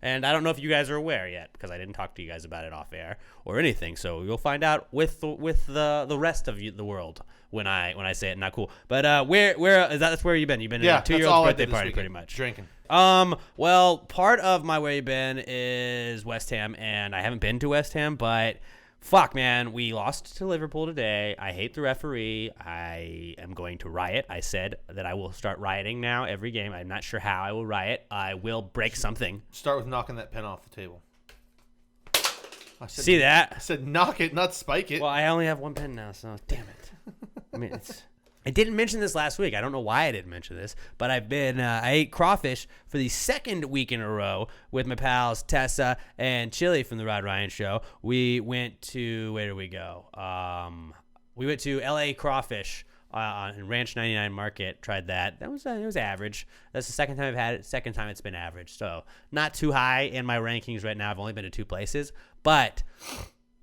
And I don't know if you guys are aware yet because I didn't talk to you guys about it off air or anything. So you'll find out with the rest of the world when I say it. Not cool. But where is that? That's where you've been. You've been in a 2-year-old's birthday party pretty much. Drinking. Well, part of my where you been is West Ham, and I haven't been to West Ham, but fuck, man, we lost to Liverpool today. I hate the referee. I am going to riot. I said that I will start rioting now every game. I'm not sure how I will riot. I will break something. Start with knocking that pen off the table. See that? I said knock it, not spike it. Well, I only have one pen now, so damn it. I mean, I didn't mention this last week. I don't know why I didn't mention this, but I ate crawfish for the second week in a row with my pals Tessa and Chili from the Rod Ryan Show. We went to, where did we go? We went to LA Crawfish on Ranch 99 Market. Tried that. It was average. That's the second time I've had it. Second time it's been average. So not too high in my rankings right now. I've only been to 2 places, but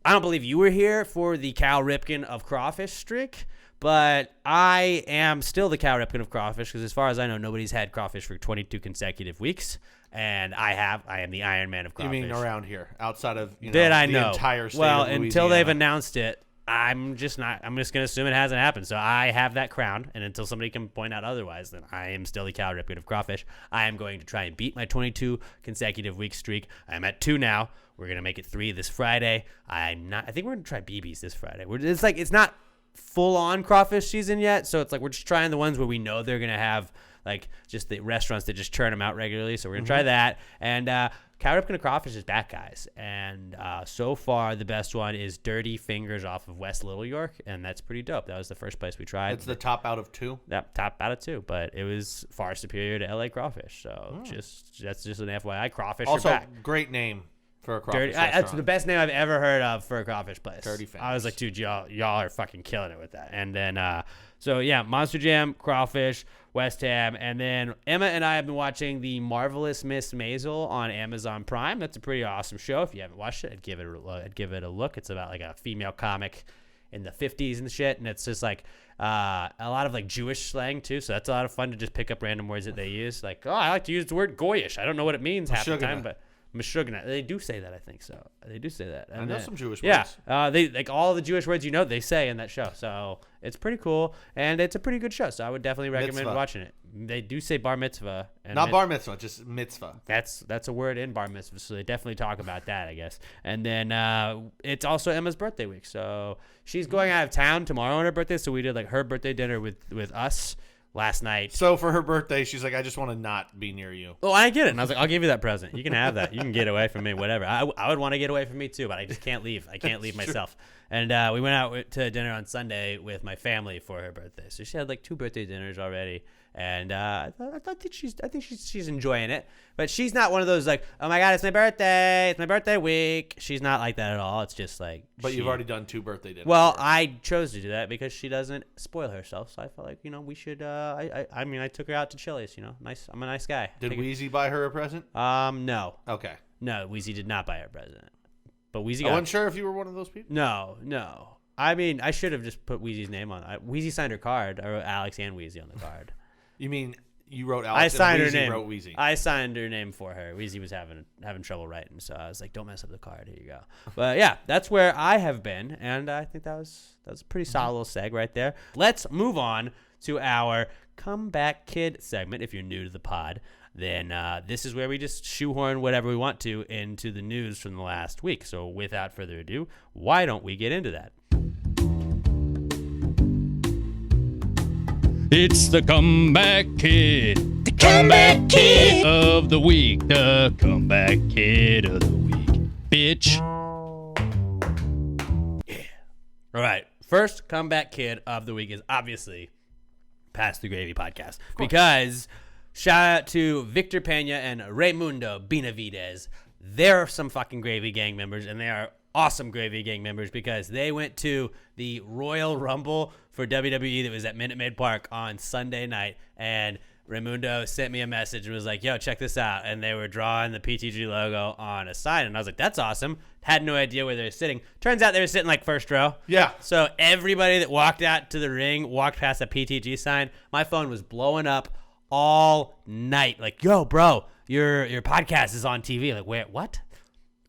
I don't believe you were here for the Cal Ripken of crawfish streak. But I am still the Cal Ripken of crawfish because as far as I know, nobody's had crawfish for 22 consecutive weeks. And I am the Iron Man of crawfish. You mean around here, outside of the entire state well, of Louisiana? until they've announced it, I'm just going to assume it hasn't happened. So I have that crown. And until somebody can point out otherwise, then I am still the Cal Ripken of crawfish. I am going to try and beat my 22 consecutive week streak. I'm at 2 now. We're going to make it 3 this Friday. I think we're going to try BBs this Friday. It's not full-on crawfish season yet, so it's like we're just trying the ones where we know they're gonna have like just the restaurants that just churn them out regularly. So we're gonna try that. And Cal Ripken of crawfish is back, guys, and so far the best one is Dirty Fingers off of West Little York, and that's pretty dope. That was the first place we tried. It's the top out of 2. That top out of 2, but it was far superior to LA Crawfish. So that's just an FYI. Crawfish also are back. Great name for a crawfish That's the best name I've ever heard of for a crawfish place. Dirty Fingers. I was like, dude, y'all are fucking killing it with that. And then, so yeah, Monster Jam, crawfish, West Ham, and then Emma and I have been watching The Marvelous Miss Maisel on Amazon Prime. That's a pretty awesome show. If you haven't watched it, I'd give it a look. It's about like a female comic in the 50s and shit, and it's just like a lot of like Jewish slang too. So that's a lot of fun to just pick up random words that they use. Like, oh, I like to use the word goyish. I don't know what it means half the time, but Meshuggah. They do say that, I think so. They do say that. And I know some Jewish words. Yeah, they like all the Jewish words they say in that show. So it's pretty cool, and it's a pretty good show. So I would definitely recommend watching it. They do say bar mitzvah. And not bar mitzvah, just mitzvah. That's a word in bar mitzvah, so they definitely talk about that, I guess. And then it's also Emma's birthday week, so she's going out of town tomorrow on her birthday. So we did like her birthday dinner with us last night. So for her birthday, she's like, I just want to not be near you. Oh, I get it. And I was like, I'll give you that present. You can have that. You can get away from me, whatever. I would want to get away from me too, but I just can't leave. I can't leave myself. And we went out to dinner on Sunday with my family for her birthday. So she had like 2 birthday dinners already. And I think she's enjoying it. But she's not one of those like, oh my God, it's my birthday week. She's not like that at all. It's just like. But you've already done 2 birthday dinners. Well, I chose to do that because she doesn't spoil herself. So I felt like, we should. I took her out to Chili's. Nice. I'm a nice guy. Did Wheezy buy her a present? No. Okay. No, Wheezy did not buy her a present. But Wheezy. I wasn't sure if you were one of those people. No. I mean, I should have just put Wheezy's name on. Wheezy signed her card. I wrote Alex and Wheezy on the card. You mean you wrote Alex? I signed and Wheezy her name. Wrote Wheezy. I signed her name for her. Wheezy was having trouble writing, so I was like, "Don't mess up the card. Here you go." But yeah, that's where I have been, and I think that was a pretty solid little seg right there. Let's move on to our Comeback Kid segment. If you're new to the pod, then this is where we just shoehorn whatever we want to into the news from the last week. So without further ado, why don't we get into that? It's the Comeback Kid. The Comeback Kid of the week. The Comeback Kid of the week. Bitch. Yeah. All right. First Comeback Kid of the week is obviously Pass the Gravy podcast. Because shout out to Victor Pena and Raymundo Benavidez. They're some fucking Gravy Gang members, and they are awesome Gravy Gang members because they went to the Royal Rumble for WWE that was at Minute Maid Park on Sunday night, and Raymundo sent me a message and was like, yo, check this out, and they were drawing the PTG logo on a sign, and I was like, that's awesome. Had no idea where they were sitting. Turns out they were sitting like first row. Yeah. So everybody that walked out to the ring walked past a PTG sign. My phone was blowing up all night. Like, yo, bro, your podcast is on TV. Like, wait, what?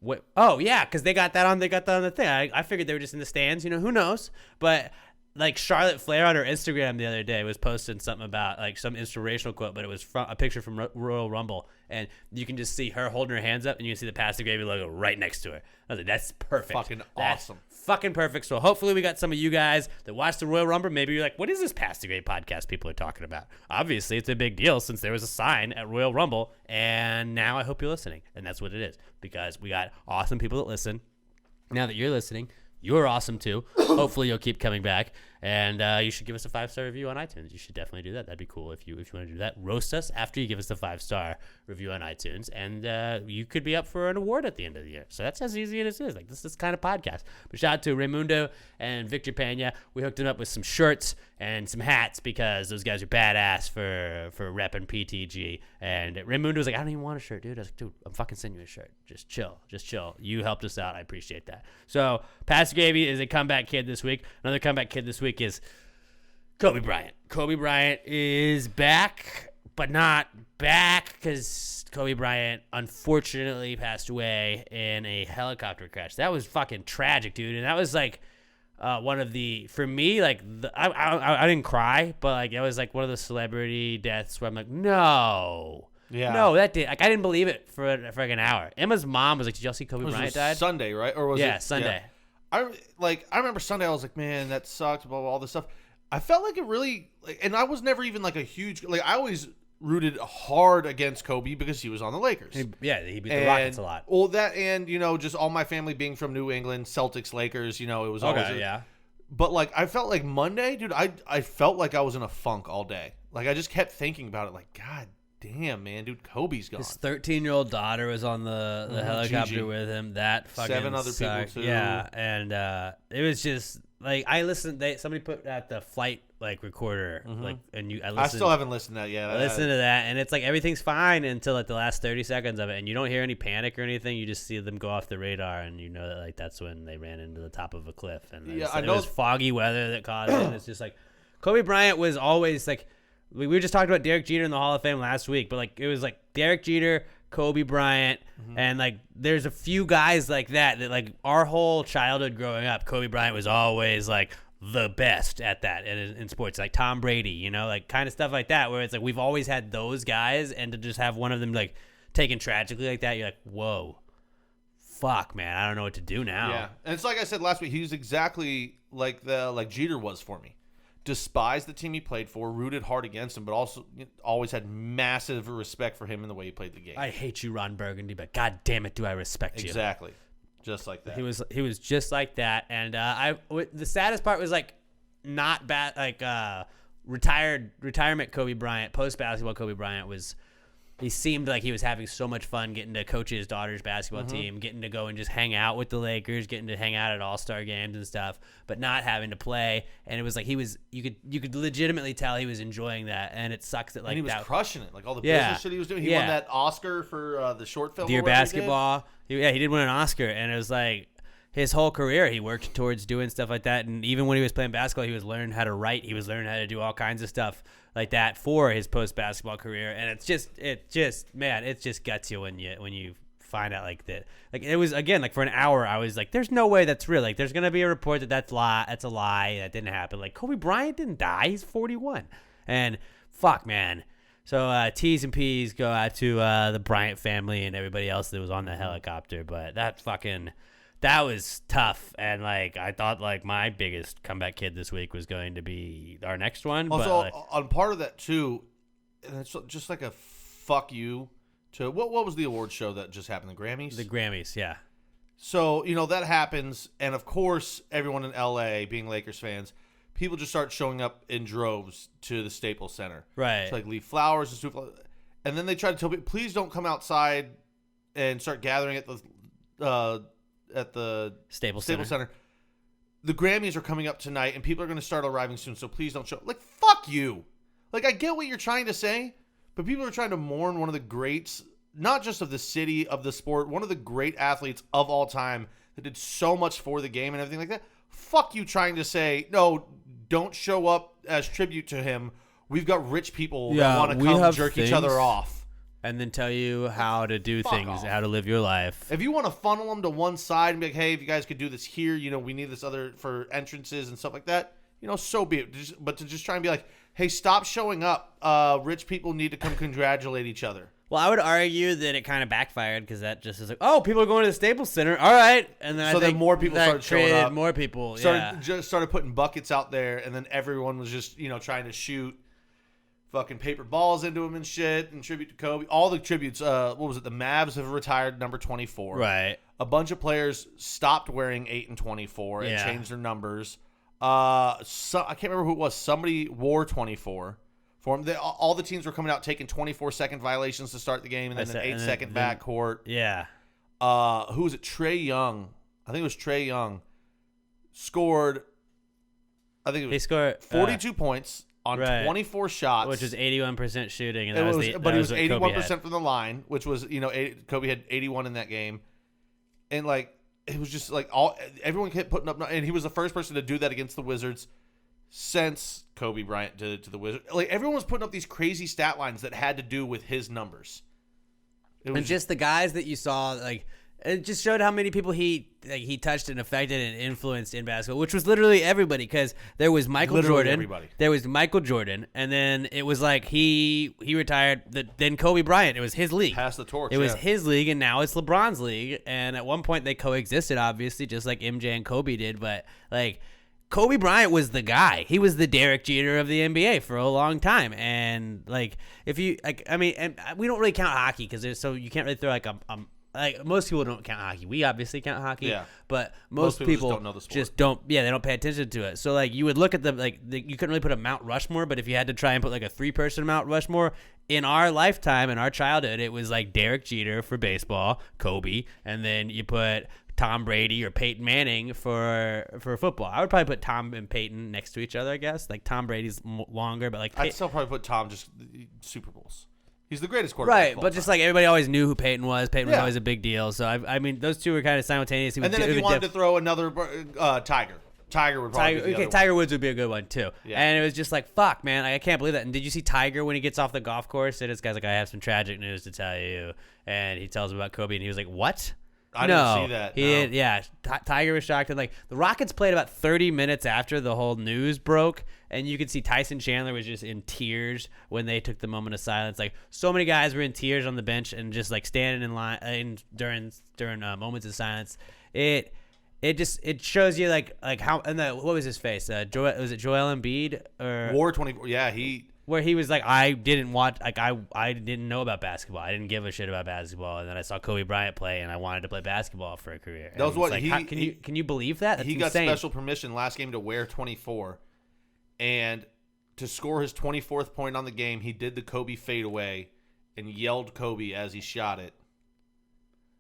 What? Oh yeah, because they got that on the thing. I figured they were just in the stands. Who knows? But like Charlotte Flair on her Instagram the other day was posting something about like some inspirational quote, but it was from a picture from Royal Rumble, and you can just see her holding her hands up, and you can see the Passive Gravy logo right next to her. I was like, that's perfect. Fucking That's awesome. Fucking perfect. So hopefully we got some of you guys that watch the Royal Rumble. Maybe you're like, what is this Passive Gravy podcast people are talking about? Obviously, it's a big deal since there was a sign at Royal Rumble, and now I hope you're listening, and that's what it is because we got awesome people that listen. Now that you're listening, you're awesome too. Hopefully you'll keep coming back, and you should give us a 5-star review on iTunes. You should definitely do that. That'd be cool if you want to do that. Roast us after you give us the 5-star review on iTunes, and you could be up for an award at the end of the year. So that's as easy as it is. Like this kind of podcast. But shout out to Raymundo and Victor Pena. We hooked them up with some shirts and some hats because those guys are badass for repping PTG. And Raymundo was like, I don't even want a shirt, dude. I was like, dude, I'm fucking sending you a shirt. Just chill. You helped us out. I appreciate that. So Passive Gravy is a comeback kid this week. Another comeback kid this week is Kobe Bryant. Kobe Bryant is back, but not back because Kobe Bryant unfortunately passed away in a helicopter crash. That was fucking tragic, dude. And that was like one of the, for me, like I didn't cry, but like it was like one of the celebrity deaths where I'm like, no. Yeah. No, that did. Like I didn't believe it for like an hour. Emma's mom was like, "Did y'all see Kobe Bryant died?" Sunday, right? Or was it Sunday. Yeah. I remember Sunday. I was like, man, that sucks. Blah, blah, all this stuff. I felt like it really, and I was never even like a huge, like I always rooted hard against Kobe because he was on the Lakers. He beat the Rockets a lot. Well, that and just all my family being from New England, Celtics, Lakers. It was always But like I felt like Monday, dude. I felt like I was in a funk all day. Like I just kept thinking about it. Like God damn, man, dude, Kobe's gone. His 13-year-old daughter was on the helicopter Gigi. with him. That fucking 7 other sucked. people too. Yeah, and it was just like I listened. Somebody put out the flight like recorder, like, and I still haven't listened to that yet. I listened to that, and it's like everything's fine until like the last 30 seconds of it, and you don't hear any panic or anything. You just see them go off the radar, and you know that like that's when they ran into the top of a cliff, and I know it was foggy weather that caused it. And it's just like Kobe Bryant was always like. We were just talking about Derek Jeter in the Hall of Fame last week, but like it was like Derek Jeter, Kobe Bryant, and like there's a few guys like that like our whole childhood growing up, Kobe Bryant was always like the best at that in sports, like Tom Brady, like kind of stuff like that, where it's like we've always had those guys, and to just have one of them like taken tragically like that, you're like, whoa, fuck, man, I don't know what to do now. Yeah, and it's like I said last week, he was exactly like Jeter was for me. Despised the team he played for, rooted hard against him, but also always had massive respect for him in the way he played the game. I hate you, Ron Burgundy, but god damn it, do I respect you. Exactly. Just like that. He was just like that, and the saddest part was like not bad, like retirement Kobe Bryant, post basketball Kobe Bryant was. He seemed like he was having so much fun getting to coach his daughter's basketball team, getting to go and just hang out with the Lakers, getting to hang out at All-Star games and stuff, but not having to play. And it was like you could legitimately tell he was enjoying that. And it sucks that like and he was that, crushing it, like all the business shit he was doing. He won that Oscar for the short film. Dear Basketball. He did win an Oscar, and it was like his whole career he worked towards doing stuff like that. And even when he was playing basketball, he was learning how to write. He was learning how to do all kinds of stuff like that for his post-basketball career. And it just gets you when you find out like that. Like it was, again, like for an hour I was like, there's no way that's real. Like there's going to be a report that's a lie, that didn't happen. Like Kobe Bryant didn't die. He's 41. And fuck, man. So T's and P's go out to the Bryant family and everybody else that was on the helicopter. But that was tough, and like I thought, like my biggest comeback kid this week was going to be our next one. Also, but, on part of that too, and it's just like a fuck you to what was the award show that just happened? The Grammys. The Grammys, yeah. So that happens, and of course, everyone in LA, being Lakers fans, people just start showing up in droves to the Staples Center, right? To like leave flowers and stuff, and then they try to tell people, please don't come outside and start gathering at the Staples Center. The Grammys are coming up tonight, and people are going to start arriving soon, so please don't show. Like, fuck you. Like, I get what you're trying to say, but people are trying to mourn one of the greats, not just of the city, of the sport, one of the great athletes of all time that did so much for the game and everything like that. Fuck you trying to say, no, don't show up as tribute to him. We've got rich people that want to come jerk each other off. and then tell you how to do Fuck things, off. how to live your life. If you want to funnel them to one side and be like, hey, if you guys could do this here, we need this other for entrances and stuff like that, so be it. But to just try and be like, hey, stop showing up. Rich people need to come congratulate each other. Well, I would argue that it kind of backfired because that just is like, oh, people are going to the Staples Center. All right. And then So I then think more people that started showing created up. more people. Yeah. Started putting buckets out there, and then everyone was just, trying to shoot fucking paper balls into him and shit and tribute to Kobe. All the tributes, what was it? The Mavs have retired number 24. Right. A bunch of players stopped wearing 8 and 24 and Yeah. changed their numbers. I can't remember who it was. Somebody wore 24 for them. All the teams were coming out taking 24-second violations to start the game, and then an 8-second backcourt. Yeah. Who was it? Trae Young. I think it was Trae Young. Scored. I think it was He scored 42 points on right. 24 shots, which was 81% shooting, and It that was, was the, but that he was what Kobe 81% had. from the line, which was Kobe had 81 in that game, and it was just everyone kept putting up, and he was the first person to do that against the Wizards since Kobe Bryant did it to the Wizards. Everyone was putting up these crazy stat lines that had to do with his numbers. It was And just the guys that you saw, it just showed how many people he touched and affected and influenced in basketball, which was literally everybody. Because there was Michael Literally Jordan, everybody. there was Michael Jordan, and then it was he retired. Then Kobe Bryant, it was his league. Pass the torch. It was yeah. his league, and now it's LeBron's league. And at one point they coexisted, obviously, just like MJ and Kobe did. But Kobe Bryant was the guy. He was the Derek Jeter of the NBA for a long time. And if you and we don't really count hockey because you can't really throw most people don't count hockey. We obviously count hockey, Yeah. but most people just don't know the sport. just don't. Yeah, they don't pay attention to it. So you would look at you couldn't really put a Mount Rushmore, but if you had to try and put a 3-person Mount Rushmore in our lifetime, in our childhood, it was Derek Jeter for baseball, Kobe, and then you put Tom Brady or Peyton Manning for football. I would probably put Tom and Peyton next to each other. I guess Tom Brady's longer, but I'd still probably put Tom just Super Bowls. He's the greatest quarterback. Right, but just everybody always knew who Peyton was. Peyton was Yeah. always a big deal. So I mean, those two were kind of simultaneous. And then if you wanted to throw another Tiger would probably be the other one. Tiger Woods would be a good one too. Yeah. And it was just fuck, man, I can't believe that. And did you see Tiger when he gets off the golf course? And this guy's I have some tragic news to tell you. And he tells him about Kobe, and he was like, what? I didn't see that. He no. did, yeah. Tiger was shocked, and the Rockets played about 30 minutes after the whole news broke, and you could see Tyson Chandler was just in tears when they took the moment of silence. So many guys were in tears on the bench and just standing in line during moments of silence. It shows you how what was his face? Was it Joel Embiid or War 24? Yeah, where he was I didn't watch, I didn't know about basketball. I didn't give a shit about basketball, and then I saw Kobe Bryant play, and I wanted to play basketball for a career. That was And what it's can you believe that? That's he got insane. special permission last game to wear 24, and to score his 24th point on the game, he did the Kobe fadeaway and yelled Kobe as he shot it.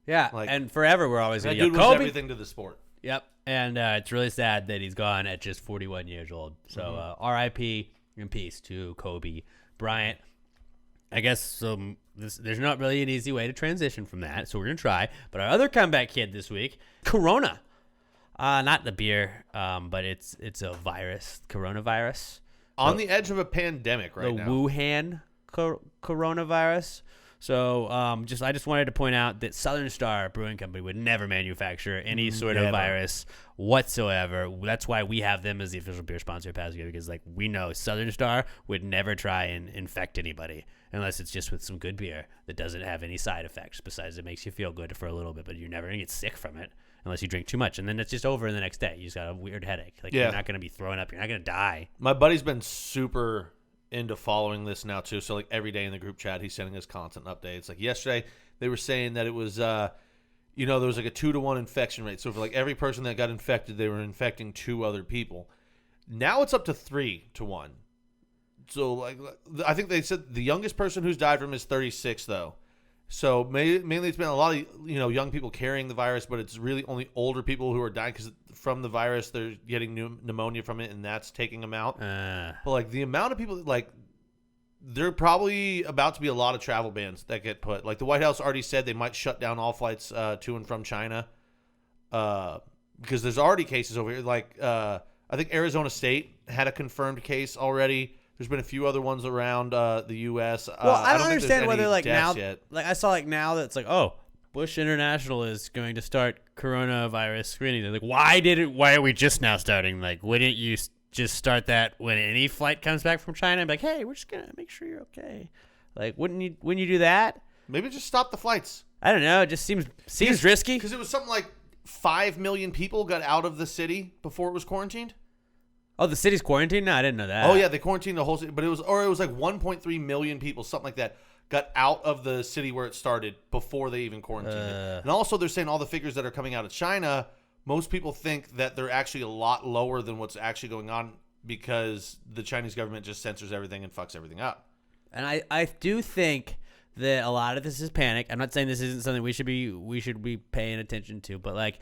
Yeah, and forever we're always That going to dude yell was Kobe. everything to the sport. Yep, and it's really sad that he's gone at just 41 years old. So R.I.P. in peace to Kobe Bryant. I guess there's not really an easy way to transition from that, so we're going to try. But our other comeback kid this week, Corona. Not the beer, but it's a virus, coronavirus. On the edge of a pandemic right the now. Wuhan coronavirus. So I just wanted to point out that Southern Star Brewing Company would never manufacture any sort of virus whatsoever. That's why we have them as the official beer sponsor of Pasco, because we know Southern Star would never try and infect anybody unless it's just with some good beer that doesn't have any side effects besides it makes you feel good for a little bit, but you're never going to get sick from it unless you drink too much, and then it's just over the next day. You just got a weird headache. You're not going to be throwing up. You're not going to die. My buddy's been super into following this now too, so every day in the group chat he's sending us constant updates. Yesterday they were saying that it was there was a 2-to-1 infection rate, so for every person that got infected they were infecting 2 other people. Now it's up to 3-to-1. So I think they said the youngest person who's died from is 36 though. So mainly it's been a lot of young people carrying the virus, but it's really only older people who are dying because from the virus they're getting pneumonia from it, and that's taking them out. But the amount of people there are probably about to be a lot of travel bans that get put. The White House already said they might shut down all flights to and from China because there's already cases over here. I think Arizona State had a confirmed case already. There's been a few other ones around the U.S. Well, I don't think there's understand whether any like now, deaths yet. like I saw like now that it's like, oh, Bush International is going to start coronavirus screening. They're like, why are we just now starting? Like, wouldn't you just start that when any flight comes back from China and be like, hey, we're just gonna make sure you're okay? Like, wouldn't you do that? Maybe just stop the flights. I don't know. It just seems risky. Because it was something like 5 million people got out of the city before it was quarantined. Oh, the city's quarantined? No, I didn't know that. Oh yeah, they quarantined the whole city, but it was like 1.3 million people, something like that, got out of the city where it started before they even quarantined it. And also, they're saying all the figures that are coming out of China, most people think that they're actually a lot lower than what's actually going on because the Chinese government just censors everything and fucks everything up. And I do think that a lot of this is panic. I'm not saying this isn't something we should be paying attention to, but like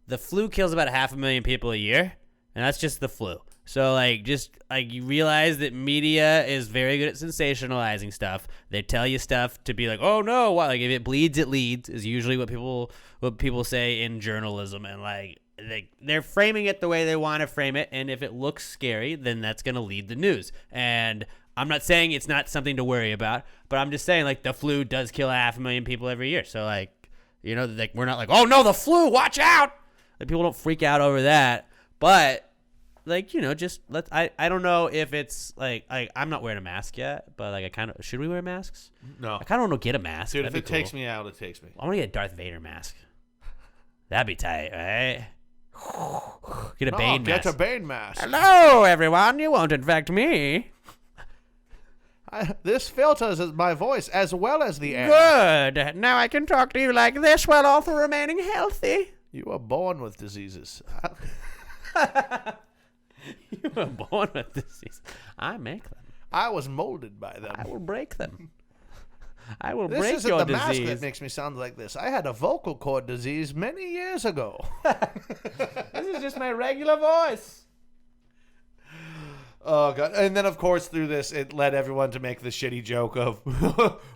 the flu kills about 500,000 people a year, and that's just the flu. So like just like you realize that media is very good at sensationalizing stuff. They tell you stuff to be like, oh no, what? Like if it bleeds, it leads is usually what people say in journalism, and like they're framing it the way they want to frame it, and if it looks scary, then that's gonna lead the news. And I'm not saying it's not something to worry about, but I'm just saying like the flu does kill 500,000 people every year. So like, you know, like we're not like, oh no, the flu, watch out. Like people don't freak out over that, but like, you know, just I don't know if it's like I'm not wearing a mask yet, but like should we wear masks? No. I kind of want to get a mask. Dude, That'd if it be cool. takes me out, it takes me. I want to get a Darth Vader mask. That'd be tight, right? Get a Bane mask. Get a Bane mask. Hello, everyone. You won't infect me. This filters my voice as well as the air. Good. Now I can talk to you like this while also remaining healthy. You were born with diseases. You were born with disease. I make them. I was molded by them. I will break them. I will This break isn't your the disease. mask that makes me sound like this. I had a vocal cord disease many years ago. This is just my regular voice. Oh god! And then, of course, through this, it led everyone to make the shitty joke of,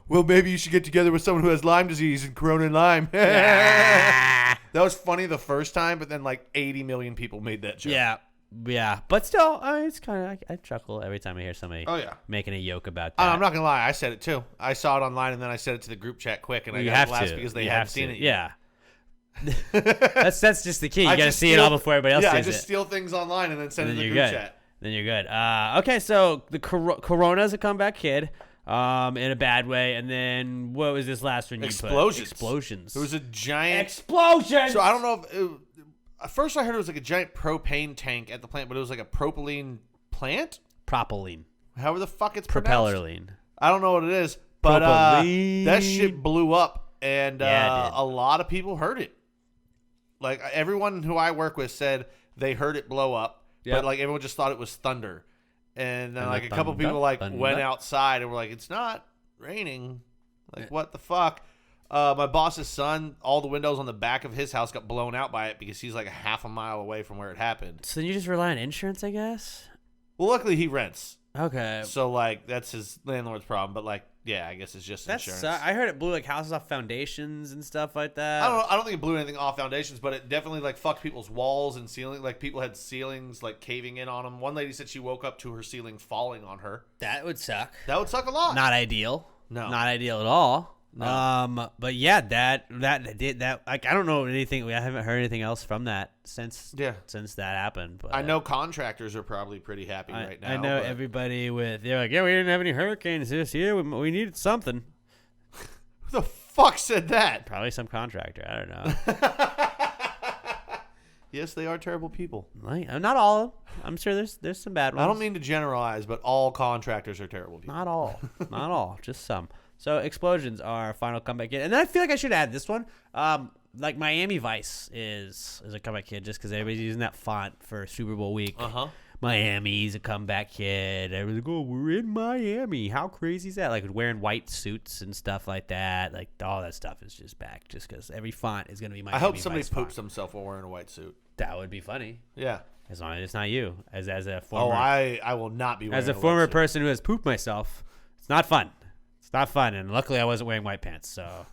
"Well, maybe you should get together with someone who has Lyme disease and Corona and Lyme." That was funny the first time, but then like 80 million people made that joke. Yeah. But still, it's kind of I chuckle every time I hear somebody. Oh yeah. Making a joke about that. I'm not gonna lie, I said it too. I saw it online and then I said it to the group chat quick, and I got laughs because they hadn't seen it yet. Yeah. that's just the key. You got to see it all before everybody else sees it. Yeah, I just steal things online and then send it to the group chat. Then you're good. Okay, so the Corona's a comeback kid, in a bad way, and then what was this last one you put? Explosions. There was a giant explosion. So I don't know if at first I heard it was like a giant propane tank at the plant, but it was like a propylene plant. Propylene. However the fuck it's pronounced. Propellerline. I don't know what it is, but that shit blew up, and a lot of people heard it. Like everyone who I work with said they heard it blow up. But like everyone just thought it was thunder, and then like a couple people like went outside and were like, "It's not raining." Like what the fuck? My boss's son, all the windows on the back of his house got blown out by it because he's like a half a mile away from where it happened. So you just rely on insurance, I guess. Well, luckily he rents. Okay. So like that's his landlord's problem, but like yeah, I guess it's just insurance. I heard it blew like houses off foundations and stuff like that. I don't think it blew anything off foundations, but it definitely like fucked people's walls and ceiling. Like people had ceilings like caving in on them. One lady said she woke up to her ceiling falling on her. That would suck. That would suck a lot. Not ideal. No. Not ideal at all. No. But yeah, that did that. Like I don't know anything. I haven't heard anything else from that since that happened. But I know contractors are probably pretty happy right now. I know everybody they're like, yeah, we didn't have any hurricanes this year. We needed something. Who the fuck said that? Probably some contractor. I don't know. Yes, they are terrible people. Like, not all of them. I'm sure there's some bad ones. I don't mean to generalize, but all contractors are terrible people. Not all. Not all. Just some. So explosions are final comeback kid, and then I feel like I should add this one. Like Miami Vice is a comeback kid just because everybody's using that font for Super Bowl week. Miami's a comeback kid. Everybody's like, oh, we're in Miami. How crazy is that? Like wearing white suits and stuff like that. Like all that stuff is just back just because every font is going to be Miami. I hope somebody Vice poops font. himself while wearing a white suit. That would be funny. Yeah. As long as it's not you. As a former. Oh, I will not be wearing as a former person who has pooped myself. It's not fun. It's not fun, and luckily I wasn't wearing white pants, so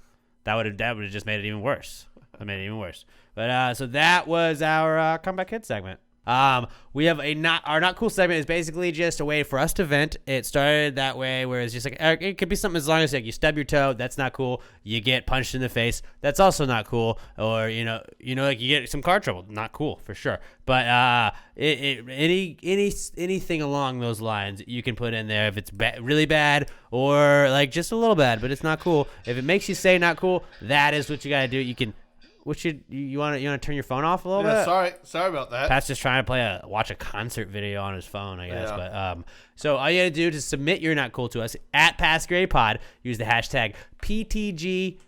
that would have just made it even worse. That made it even worse. But so that was our comeback kid segment. We have our not cool segment is basically just a way for us to vent. It started that way where it's just like, it could be something as long as like you stub your toe. That's not cool. You get punched in the face. That's also not cool. Or, like you get some car trouble. Not cool for sure. But, anything along those lines you can put in there if it's really bad or like just a little bad, but it's not cool. If it makes you say not cool, that is what you got to do. You can, you want to turn your phone off a little bit? Sorry about that. Pat's just trying to watch a concert video on his phone, I guess. Yeah. But so all you got to do to submit your not cool to us at PassGrayPod, use the hashtag PTG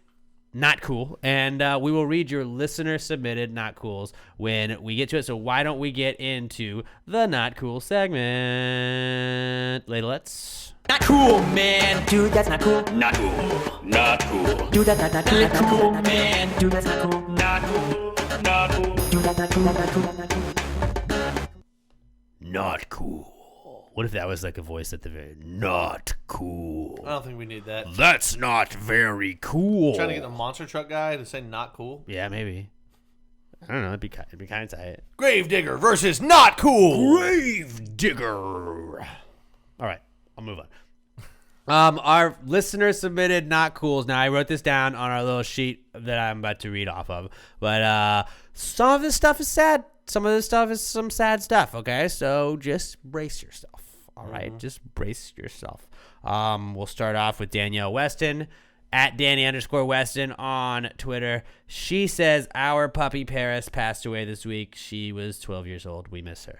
not cool, and we will read your listener submitted not cools when we get to it. So why don't we get into the not cool segment? Ladlets. Not cool, man. Dude, that's not cool. Not cool. Not cool. Dude, that's not cool, man. Dude, that's not cool. Not cool. Not cool. Dude, that's not cool. Not cool. Not cool. Not cool. What if that was like a voice at the very not cool? I don't think we need that. That's not very cool. Trying to get the monster truck guy to say not cool. Yeah, maybe. I don't know. It'd be kind of tight. Gravedigger versus not cool. Gravedigger. All right, I'll move on. Our listener submitted not cools. Now I wrote this down on our little sheet that I'm about to read off of. But some of this stuff is sad. Some of this stuff is some sad stuff. Okay, so just brace yourself. All right, just brace yourself. We'll start off with Danielle Weston at Danny_Weston on Twitter. She says our puppy Paris passed away this week. She was 12 years old. We miss her.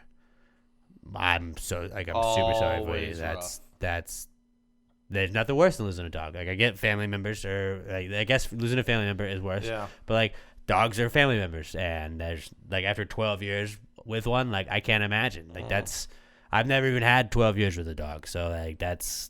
I'm super sorry for you. That's there's nothing worse than losing a dog. Like I get family members, or like, I guess losing a family member is worse. Yeah. But like dogs are family members, and there's like after 12 years with one, like I can't imagine. Like I've never even had 12 years with a dog, so like that's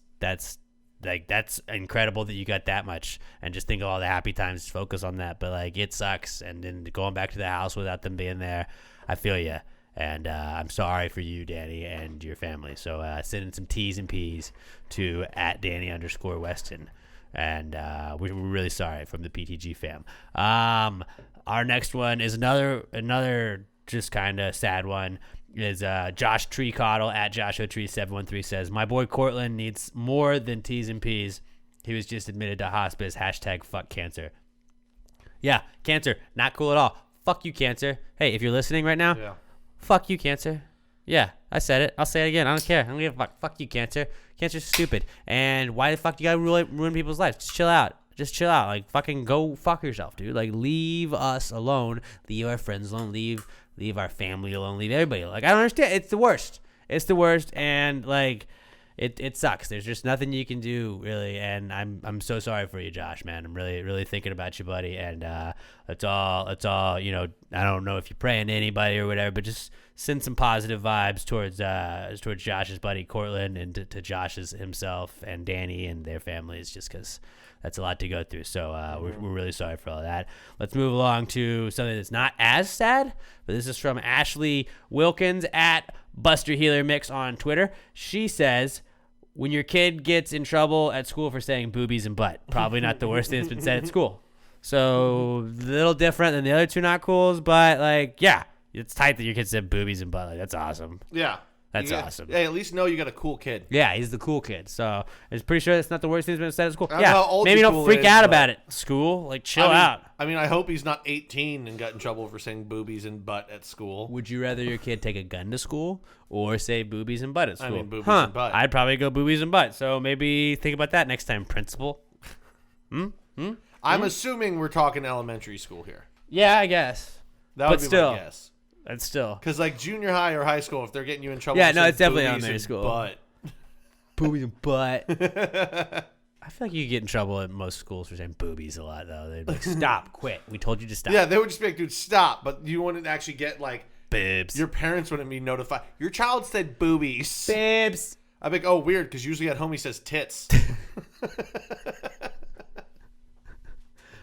incredible that you got that much, and just think of all the happy times. Focus on that, but like it sucks, and then going back to the house without them being there, I feel you. And I'm sorry for you, Danny, and your family. So send in some T's and P's to at Danny_Weston. And we're really sorry from the PTG fam. Our next one is another just kind of sad one. Is Josh Treecoddle at JoshoTree713 says, my boy Cortland needs more than T's and P's. He was just admitted to hospice. # fuck cancer. Yeah, cancer. Not cool at all. Fuck you, cancer. Hey, if you're listening right now, fuck you, cancer. Yeah, I said it. I'll say it again. I don't care. I don't give a fuck. Fuck you, cancer. Cancer's stupid. And why the fuck do you gotta ruin people's lives? Just chill out. Like, fucking go fuck yourself, dude. Like, leave us alone. Leave our friends alone. Leave our family alone. Leave everybody alone. Like, I don't understand. It's the worst. And, like, it sucks. There's just nothing you can do, really. And I'm so sorry for you, Josh, man. I'm really, really thinking about you, buddy. And it's all, I don't know if you're praying to anybody or whatever, but just send some positive vibes towards Josh's buddy, Cortland, and to Josh's himself and Danny and their families, just because that's a lot to go through. So we're really sorry for all that. Let's move along to something that's not as sad, but this is from Ashley Wilkins at Buster Healer Mix on Twitter. She says, when your kid gets in trouble at school for saying boobies and butt, probably not the worst thing that's been said at school. So a little different than the other two not cools, but like, yeah, it's tight that your kid said boobies and butt. Like, that's awesome. Yeah. That's awesome. Hey, at least know you got a cool kid. Yeah, he's the cool kid. So I'm pretty sure that's not the worst thing that's been said at school. I don't know how old maybe your don't school freak is, out but- about it. School, like chill out. I hope he's not 18 and got in trouble for saying boobies and butt at school. Would you rather your kid take a gun to school or say boobies and butt at school? Boobies and butt. I'd probably go boobies and butt. So maybe think about that next time, principal. I'm assuming we're talking elementary school here. Yeah, I guess. That would But be still. my guess. That's still. Because like junior high or high school, if they're getting you in trouble, Yeah, for no, saying it's definitely boobies elementary and school. Butt. Boobies and butt. I feel like you get in trouble at most schools for saying boobies a lot, though. They'd be like, stop, quit. We told you to stop. Yeah, they would just be like, dude, stop. But you wouldn't actually get like Bibs. your parents wouldn't be notified. Your child said boobies. Bibs. I'd be like, oh, weird, because usually at home he says tits.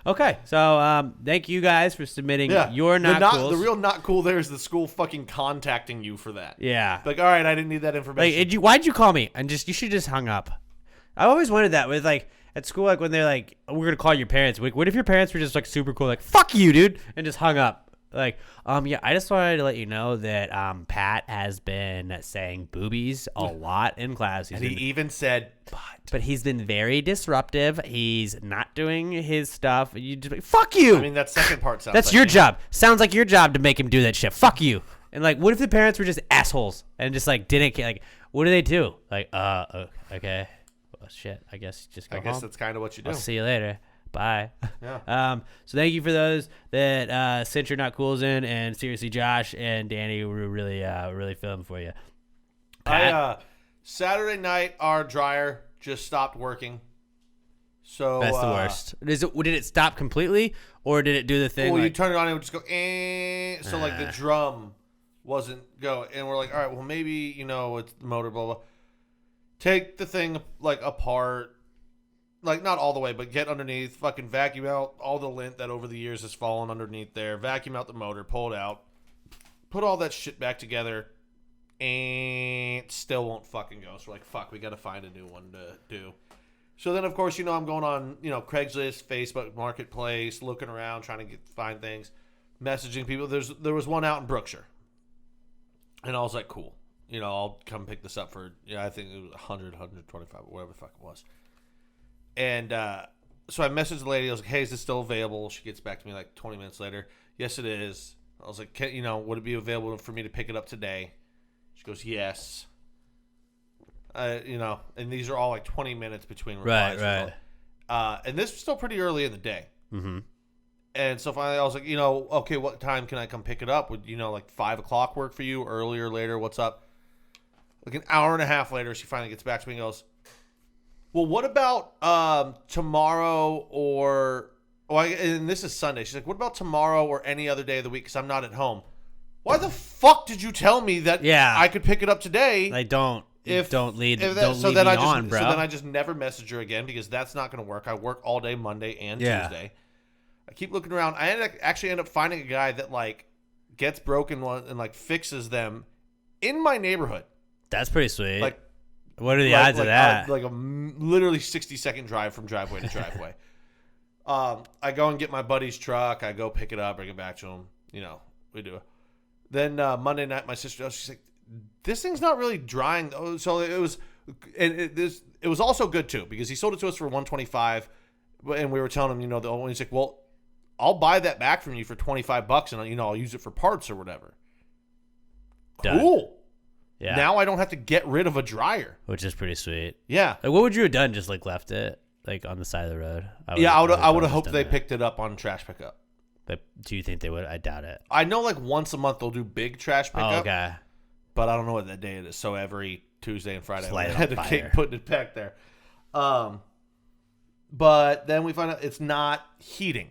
Okay, so thank you guys for submitting your not cools. The real not cool there is the school fucking contacting you for that. Yeah. Like, all right, I didn't need that information. Like, why'd you call me? And you should just hung up. I always wondered that with like at school, like when they're like, we're gonna call your parents. Like, what if your parents were just like super cool, like fuck you, dude, and just hung up? Like, yeah, I just wanted to let you know that Pat has been saying boobies a lot in class. And he even said, but he's been very disruptive. He's not doing his stuff. You just fuck you. I mean, that second part sounds That's like your me. job. Sounds like your job to make him do that shit. Fuck you. And like, what if the parents were just assholes and just like didn't care? Like, what do they do? Like, okay, well, shit. I guess just go I guess home. that's kind of what you do. I'll see you later. Bye. Yeah. So thank you for those that sent your not cools in, and seriously, Josh and Danny, we're really feeling for you. Saturday night, our dryer just stopped working. So That's the worst. Did it stop completely, or did it do the thing? Well, you like, turn it on and it would just go, eh. So like the drum wasn't going, and we're like, all right, well maybe it's the motor, blah blah. Take the thing like apart, like not all the way, but get underneath, fucking vacuum out all the lint that over the years has fallen underneath there. Vacuum out the motor, pull it out, put all that shit back together, and still won't fucking go. So we're like, fuck, we got to find a new one to do. So then, of course, I'm going on, Craigslist, Facebook Marketplace, looking around, trying to find things, messaging people. There was one out in Brookshire. And I was like, cool. I'll come pick this up for, I think it was 100, 125, whatever the fuck it was. And so I messaged the lady. I was like, hey, is this still available? She gets back to me like 20 minutes later. Yes, it is. I was like, would it be available for me to pick it up today? She goes, yes. And these are all like 20 minutes between replies. Right. And this was still pretty early in the day. Mm-hmm. And so finally I was like, okay, what time can I come pick it up? Would, like 5 o'clock work for you? Earlier, later? What's up? Like an hour and a half later, she finally gets back to me and goes, well, what about tomorrow and this is Sunday. She's like, what about tomorrow or any other day of the week? Because I'm not at home. Why the fuck did you tell me that I could pick it up today? Like, don't lead me on, bro. So then I just never message her again because that's not going to work. I work all day Monday and Tuesday. I keep looking around. I actually end up finding a guy that like gets broken ones and like fixes them in my neighborhood. That's pretty sweet. Like, what are the odds of that? Like a literally 60-second drive from driveway to driveway. I go and get my buddy's truck. I go pick it up, bring it back to him. We do it. Then Monday night, my sister, she's like, this thing's not really drying though. So it was, and it was also good too because he sold it to us for $125, and we were telling him, he's like, well, I'll buy that back from you for $25, and I'll use it for parts or whatever. Done. Cool. Yeah. Now I don't have to get rid of a dryer, which is pretty sweet. Yeah. Like, what would you have done? Just like left it like on the side of the road? I would have hoped they picked it up on trash pickup. But do you think they would? I doubt it. I know like once a month they'll do big trash pickup. Oh, okay. But I don't know what that day it is. So every Tuesday and Friday I Light it had on to fire. keep putting it back there. But then we find out it's not heating.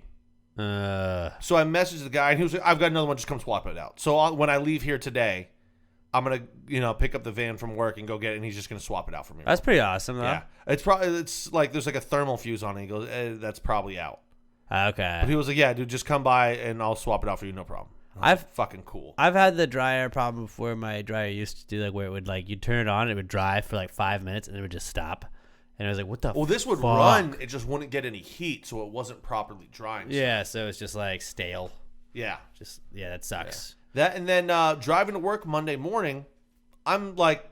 So I messaged the guy and he was like, I've got another one, just come swap it out. So when I leave here today, I'm going to, pick up the van from work and go get it, and he's just going to swap it out for me. That's pretty awesome, though. Yeah. It's like there's like a thermal fuse on it. He goes, that's probably out. Okay. But he was like, yeah, dude, just come by and I'll swap it out for you, no problem. Fucking cool. I've had the dryer problem before. My dryer used to do like where it would like you turn it on, it would dry for like 5 minutes, and it would just stop. And I was like, what the? Well, this would fuck? run. It just wouldn't get any heat, so it wasn't properly drying. Yeah, so it's just like stale. Yeah. That sucks. Yeah. That and then driving to work Monday morning, I'm like,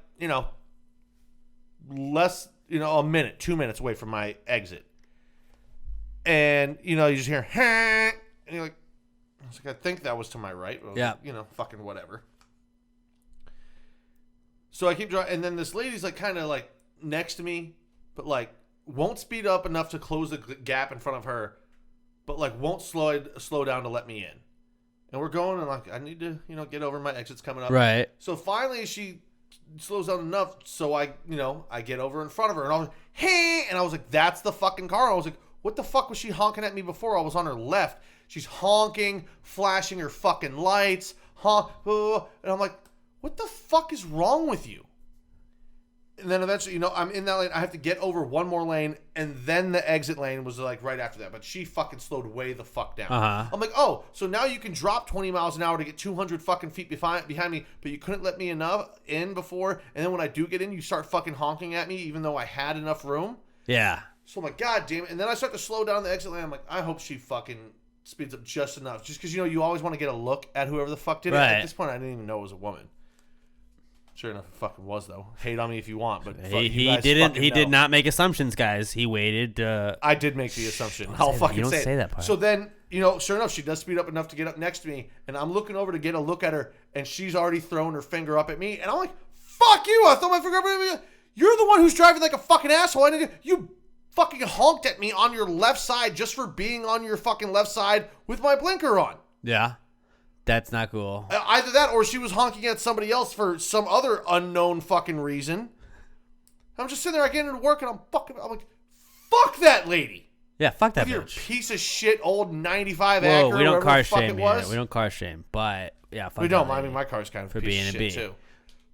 less, a minute, 2 minutes away from my exit. And, you just hear, and you're like, I think that was to my right. Yeah. Fucking whatever. So I keep driving, and then this lady's like kind of like next to me, but like won't speed up enough to close the gap in front of her, but like won't slow down to let me in. And we're going, and like I need to, get over. My exit's coming up. Right. So finally she slows down enough, so I get over in front of her, and I was like, hey, and I was like, that's the fucking car. I was like, what the fuck was she honking at me before? I was on her left. She's honking, flashing her fucking lights, and I'm like, what the fuck is wrong with you? And then eventually, I'm in that lane. I have to get over one more lane, and then the exit lane was like right after that. But she fucking slowed way the fuck down. Uh-huh. I'm like, oh, so now you can drop 20 miles an hour to get 200 fucking feet behind me, but you couldn't let me in before. And then when I do get in, you start fucking honking at me, even though I had enough room. Yeah. So I'm like, God damn it. And then I start to slow down the exit lane. I'm like, I hope she fucking speeds up just enough. Just because, you always want to get a look at whoever the fuck did it. Right. At this point, I didn't even know it was a woman. Sure enough, it fucking was, though. Hate on me if you want, but He did not make assumptions, guys. He waited. I did make the assumption. I'll fucking you don't say say it. that part. So then, sure enough, she does speed up enough to get up next to me, and I'm looking over to get a look at her, and she's already thrown her finger up at me, and I'm like, fuck you! I throw my finger up at you. You're the one who's driving like a fucking asshole. You fucking honked at me on your left side just for being on your fucking left side with my blinker on. Yeah. That's not cool. Either that or she was honking at somebody else for some other unknown fucking reason. I'm just sitting there, I get into work, and I'm like, fuck that lady. Yeah, fuck that With your bitch. piece of shit old 95 Whoa, Acura, we don't whatever car the fuck shame it was. here. We don't car shame, but yeah, fuck We that don't. I lady. mean, my car's kind of For a piece being of a shit, B. too.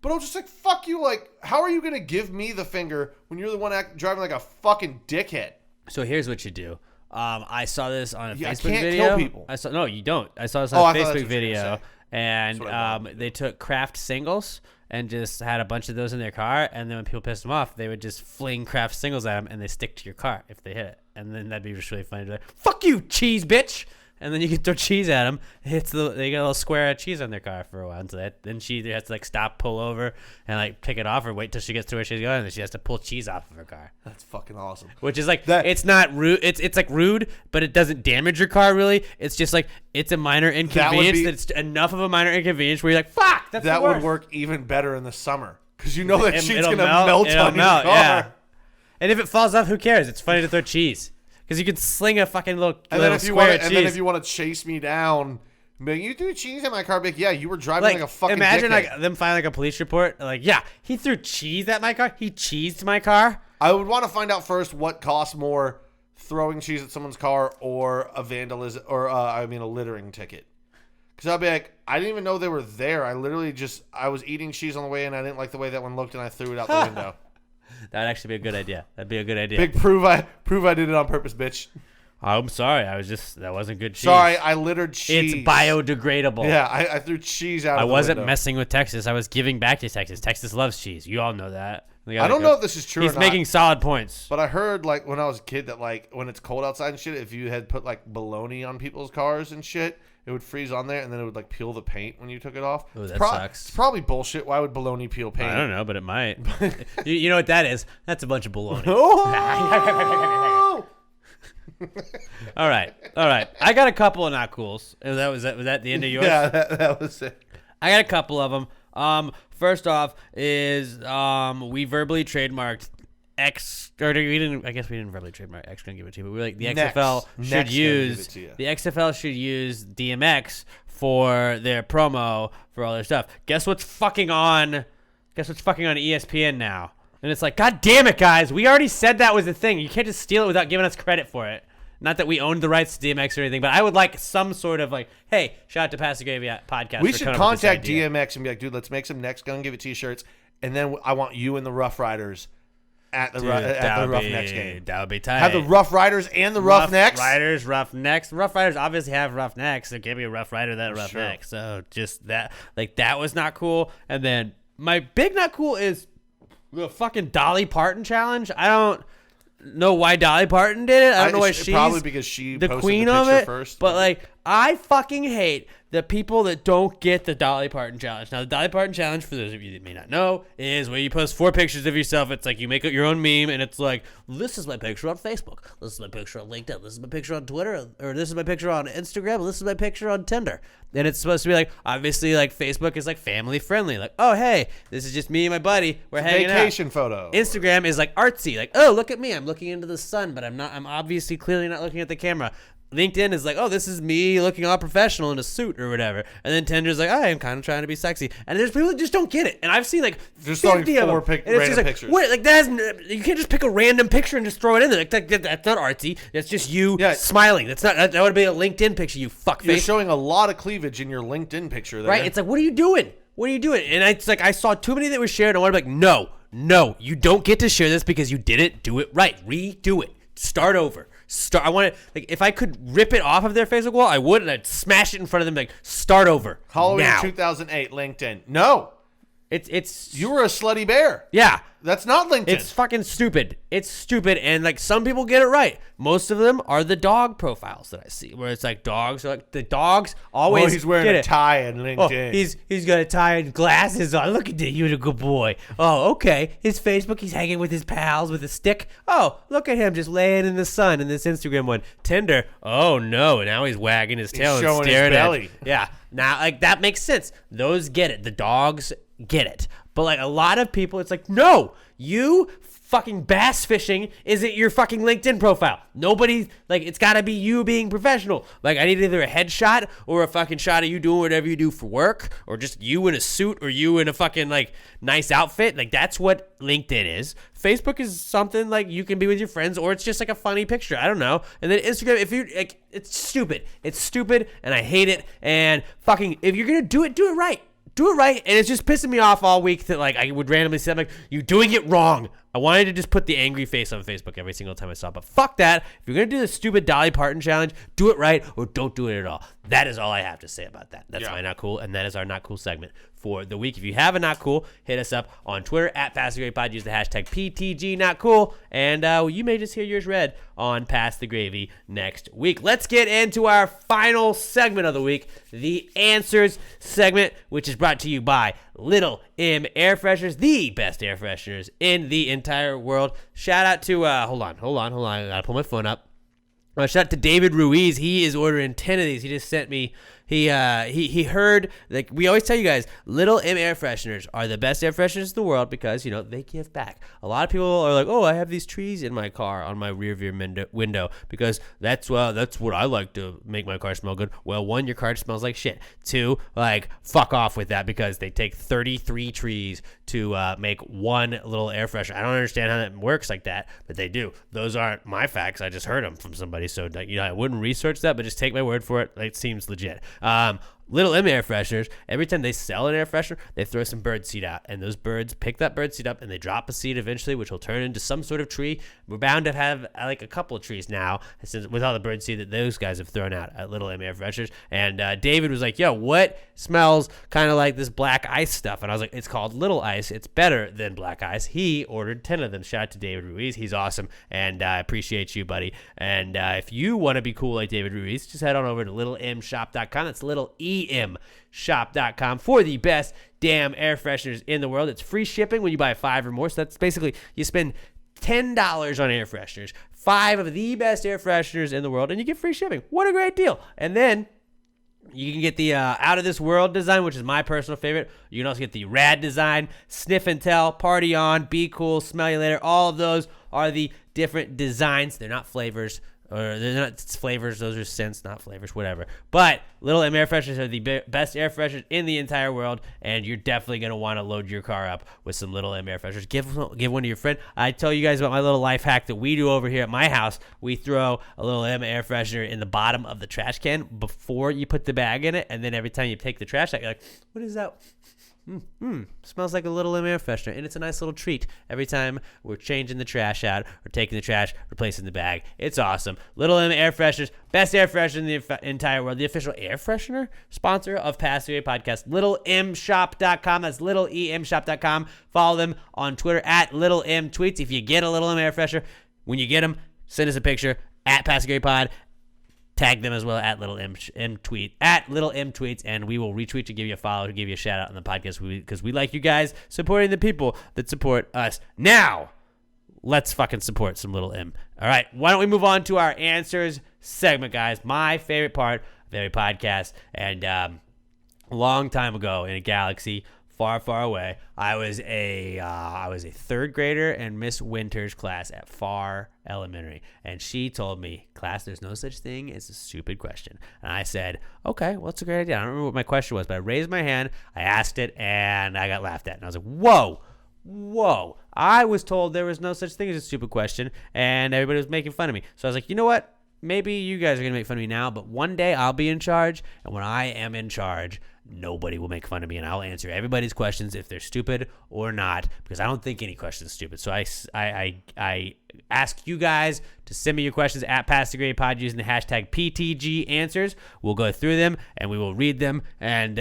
But I was just like, fuck you. Like, how are you going to give me the finger when you're the one driving like a fucking dickhead? So here's what you do. I saw this on a Yeah, I Facebook can't video. kill people. No, you don't. I saw this Oh, on I a thought that's Facebook what you were gonna video, say. and That's what I wanted to they took craft singles and just had a bunch of those in their car. And then when people pissed them off, they would just fling craft singles at them, and they stick to your car if they hit it. And then that'd be just really funny to be like, "Fuck you, cheese bitch." And then you can throw cheese at them. They get a little square of cheese on their car for a while. And so then she either has to like stop, pull over, and like pick it off, or wait till she gets to where she's going, and then she has to pull cheese off of her car. That's fucking awesome. Which is like it's not rude. It's like rude, but it doesn't damage your car really. It's just like it's a minor inconvenience. That's enough of a minor inconvenience where you're like, fuck. That would work even better in the summer because that shit's it'll gonna melt it'll on your car. Yeah. And if it falls off, who cares? It's funny to throw cheese. Because you could sling a fucking little square of cheese. And then if you want to chase me down, man, you threw cheese in my car. Like, yeah, you were driving like a fucking imagine dickhead. like them filing like a police report. Like, yeah, he threw cheese at my car. He cheesed my car. I would want to find out first what costs more, throwing cheese at someone's car or a vandalism or a littering ticket. Because I'd be like, I didn't even know they were there. I was eating cheese on the way and I didn't like the way that one looked and I threw it out the window. That'd actually be a good idea. That'd be a good idea. Big prove I did it on purpose, bitch. I'm sorry. That wasn't good cheese. Sorry, I littered cheese. It's biodegradable. Yeah, I threw cheese out. I of the wasn't window. messing with Texas. I was giving back to Texas. Texas loves cheese. You all know that. I don't know if this is true. He's or not, making solid points. but I heard like when I was a kid that like when it's cold outside and shit, if you had put like bologna on people's cars and shit, it would freeze on there and then it would like peel the paint when you took it off. Oh, that sucks. It's probably bullshit. Why would bologna peel paint? I don't know, but it might. you know what that is? That's a bunch of baloney. Oh! All right. I got a couple of not cools. Was that the end of yours? Yeah, that was it. I got a couple of them. First off is we verbally trademarked X, or we didn't. I guess we didn't verbally trademark X. Gonna give it to you, but we're like the XFL Next should gonna use give it to you. the XFL should use DMX for their promo for all their stuff. Guess what's fucking on ESPN now? And it's like, God damn it, guys! We already said that was a thing. You can't just steal it without giving us credit for it. Not that we owned the rights to DMX or anything, but I would like some sort of like, hey, shout out to Pass the Gravy podcast. We for should coming up with this contact idea. DMX and be like, dude, let's make some Next Gonna Give It t-shirts, and then I want you and the Rough Riders at the Dude, Roughnecks game. That would be tight. Have the Rough Riders and the Roughnecks. Roughnecks. Rough Riders obviously have Roughnecks. There can't be a Rough Rider that Roughneck. Sure. So just that, like that was not cool. And then my big not cool is the fucking Dolly Parton challenge. I don't know why Dolly Parton did it. I don't know why she's probably because she the posted queen the of picture it. first. But like, I fucking hate the people that don't get the Dolly Parton challenge. Now, the Dolly Parton challenge, for those of you that may not know, is where you post 4 pictures of yourself. It's like you make your own meme, and it's like, this is my picture on Facebook. This is my picture on LinkedIn. This is my picture on Twitter. Or this is my picture on Instagram. Or this is my picture on Tinder. And it's supposed to be like, obviously, like Facebook is like family friendly. Like, oh, hey, this is just me and my buddy. We're hanging out. Vacation photo. Instagram is like artsy. Like, oh, look at me. I'm looking into the sun, but I'm obviously clearly not looking at the camera. LinkedIn is like, oh, this is me looking all professional in a suit or whatever. And then Tinder's like, I'm kind of trying to be sexy. And there's people that just don't get it. And I've seen like Just 50 of them. throwing And it's just random like, pictures. wait, like you can't just pick a random picture and just throw it in there. Like that's not artsy. That's just you smiling. That would be a LinkedIn picture. You fuckface. You're showing a lot of cleavage in your LinkedIn picture there. Right? It's like, what are you doing? What are you doing? And it's like I saw too many that were shared. And I want to be like, no, you don't get to share this because you didn't do it right. Redo it. Start over. I want to, like, if I could rip it off of their Facebook wall, I would, and I'd smash it in front of them, like, start over. Halloween now. 2008, LinkedIn. No. You were a slutty bear. Yeah. That's not LinkedIn. It's fucking stupid. It's stupid, and like some people get it right. Most of them are the dog profiles that I see, where it's like dogs. Like the dogs always. Oh, he's wearing a tie on Oh, LinkedIn. he's got a tie and glasses on. Look at that, you're a good boy. Oh, okay. His Facebook, he's hanging with his pals with a stick. Oh, look at him just laying in the sun in this Instagram one. Tinder. Oh no, now he's wagging his tail and showing his staring belly. at. Yeah, now like that makes sense. Those get it. The dogs get it. But like a lot of people, it's like, no, you fucking bass fishing isn't your fucking LinkedIn profile. Nobody, like, it's got to be you being professional. Like, I need either a headshot or a fucking shot of you doing whatever you do for work, or just you in a suit or you in a fucking, like, nice outfit. Like, that's what LinkedIn is. Facebook is something, like, you can be with your friends, or it's just, like, a funny picture. I don't know. And then Instagram, if you, like, it's stupid. It's stupid, and I hate it. And fucking, if you're going to do it right. Do it right, and it's just pissing me off all week that like I would randomly say, I'm like, you're doing it wrong. I wanted to just put the angry face on Facebook every single time I saw it, but fuck that. If you're going to do the stupid Dolly Parton challenge, do it right or don't do it at all. That is all I have to say about that. That's my not cool, and that is our not cool segment for the week. If you have a not cool, hit us up on Twitter at Pass the Gravy Pod. Use the hashtag PTG not cool, and you may just hear yours read on Pass the Gravy next week. Let's get into our final segment of the week, the Answers segment, which is brought to you by Little M Air Fresheners, the best air fresheners in the entire world. Shout out to, hold on. I gotta pull my phone up. Shout out to David Ruiz. He is ordering 10 of these. He just sent me. He heard, like we always tell you guys, Little M air fresheners are the best air fresheners in the world because, you know, they give back. A lot of people are like, oh, I have these trees in my car on my rear view window because that's what I like to make my car smell good. Well, one, your car smells like shit. Two, like, fuck off with that because they take 33 trees to make one little air freshener. I don't understand how that works like that, but they do. Those aren't my facts. I just heard them from somebody. So, you know, I wouldn't research that, but just take my word for it. It seems legit. Little M air fresheners, every time they sell an air freshener, they throw some bird seed out, and those birds pick that bird seed up and they drop a seed eventually, which will turn into some sort of tree. We're bound to have like a couple of trees now with all the bird seed that those guys have thrown out at Little M air fresheners. And David was like, yo, what smells kind of like this black ice stuff? And I was like, it's called Little Ice. It's better than black ice. He ordered 10 of them. Shout out to David Ruiz. He's awesome, and I appreciate you, buddy. And if you want to be cool like David Ruiz, just head on over to littlemshop.com. That's littlemshop.com for the best damn air fresheners in the world. It's free shipping when you buy 5 or more. So that's basically, you spend $10 on air fresheners, 5 of the best air fresheners in the world, and you get free shipping. What a great deal. And then you can get the Out of This World design, which is my personal favorite. You can also get the Rad design, Sniff and Tell, Party On, Be Cool, Smell You Later. All of those are the different designs. They're not flavors. Or they're not flavors, those are scents, not flavors, whatever. But Little M air fresheners are the best air fresheners in the entire world, and you're definitely going to want to load your car up with some Little M air fresheners. Give one to your friend. I tell you guys about my little life hack that we do over here at my house. We throw a Little M air freshener in the bottom of the trash can before you put the bag in it, and then every time you take the trash out, you're like, what is that? Smells like a Little M air freshener, and it's a nice little treat every time we're changing the trash out or taking the trash, replacing the bag. It's awesome. Little M air fresheners, best air freshener in the entire world. The official air freshener sponsor of Pass the Gravy Podcast. littlemshop.com. That's littlemshop.com. Follow them on Twitter at Little M Tweets. If you get a Little M air freshener, when you get them, send us a picture at Pass the Gravy Pod. Tag them as well at Little M Tweets, and we will retweet to give you a follow, to give you a shout out on the podcast because we like you guys supporting the people that support us. Now, let's fucking support some Little M. All right, why don't we move on to our Answers segment, guys? My favorite part of every podcast, and a long time ago in a galaxy far, far away, I was a third grader in Miss Winter's class at Far Elementary, and she told me, class, there's no such thing as a stupid question. And I said, okay, well, that's a great idea. I don't remember what my question was, but I raised my hand, I asked it, and I got laughed at. And I was like, whoa, I was told there was no such thing as a stupid question, and everybody was making fun of me. So I was like, you know what? Maybe you guys are going to make fun of me now, but one day I'll be in charge, and when I am in charge, nobody will make fun of me, and I'll answer everybody's questions if they're stupid or not, because I don't think any question is stupid. So I ask you guys to send me your questions at Pass the Grade Pod using the hashtag PTG Answers. We'll go through them and we will read them, and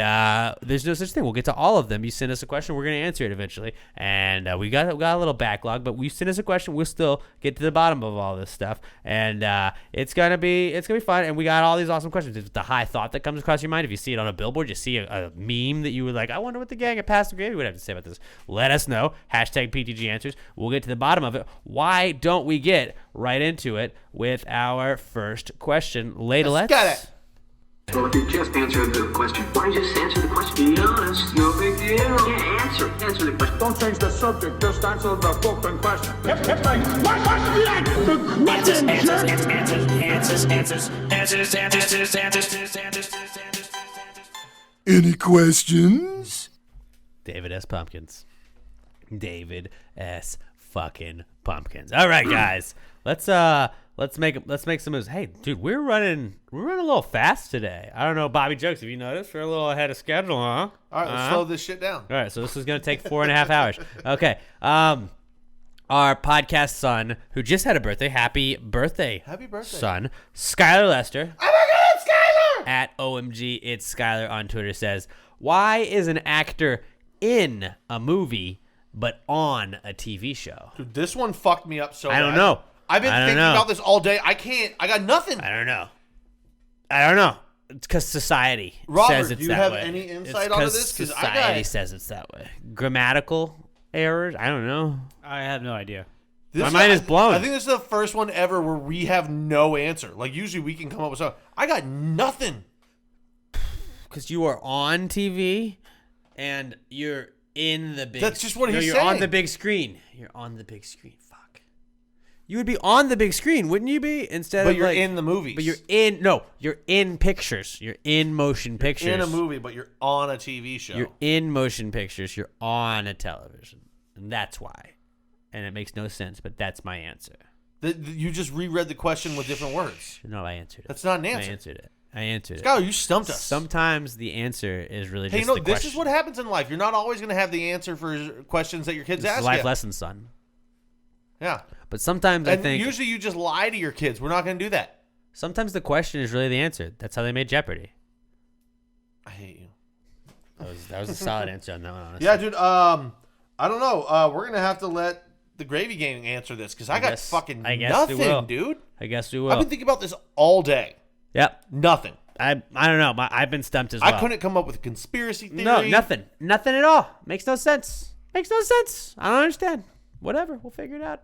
there's no such thing. We'll get to all of them. You send us a question, we're going to answer it eventually, and we got a little backlog, but you send us a question, we'll still get to the bottom of all this stuff, and it's gonna be fun. And we got all these awesome questions. It's the high thought that comes across your mind. If you see it on a billboard, you see a meme that you would like, I wonder what the gang at Pass the Grade would have to say about this. Let us know. Hashtag PTG Answers. We'll get to the bottom of it. Why don't we get right into it with our first question? Let's get it. Well, if you just answered the question, why don't you just answer the question? Be honest, no big deal. Yeah, answer the question. Don't change the subject, just answer the fucking question. Any questions? David S. Pumpkins. David S. fucking Pumpkins. All right, guys. Let's make some moves. Hey, dude, we're running a little fast today. I don't know, Bobby Jokes, have you noticed? We're a little ahead of schedule, huh? All right, let's slow this shit down. All right, so this is going to take 4.5 hours. Okay. Our podcast son, who just had a birthday, happy birthday, son, Skylar Lester. Oh my God, it's Skylar! At OMG, it's Skylar on Twitter says, why is an actor in a movie but on a TV show? Dude, this one fucked me up so bad. I don't know. I've been thinking about this all day. I got nothing. I don't know. It's because society says it's that way. do you have any insight onto this? Because society says it's that way. Grammatical errors? I don't know. I have no idea. My mind is blown. I think this is the first one ever where we have no answer. Like, usually we can come up with something. I got nothing. Because you are on TV and you're in the big... That's just what he's you're saying. on the big screen. You're on the big screen. Fuck. You would be on the big screen, wouldn't you be? But you're in the movies. But you're in pictures. You're in motion pictures. You're in a movie, but you're on a TV show. You're in motion pictures. You're on a television. And that's why. And it makes no sense, but that's my answer. You just reread the question with different words. No, I answered it. That's not an answer. I answered it. Skylar, you stumped us. Sometimes the answer is really just the question. Hey, this is what happens in life. You're not always going to have the answer for questions that your kids ask you. Life lessons, son. Yeah. But sometimes I think... usually you just lie to your kids. We're not going to do that. Sometimes the question is really the answer. That's how they made Jeopardy. I hate you. That was a solid answer on that one, honestly. Yeah, dude. I don't know. We're going to have to let the Gravy Gang answer this because I got fucking nothing, dude. I guess we will. I've been thinking about this all day. Yep. Nothing. I don't know. I've been stumped as well. I couldn't come up with a conspiracy theory. No, nothing. Nothing at all. Makes no sense. I don't understand. Whatever. We'll figure it out.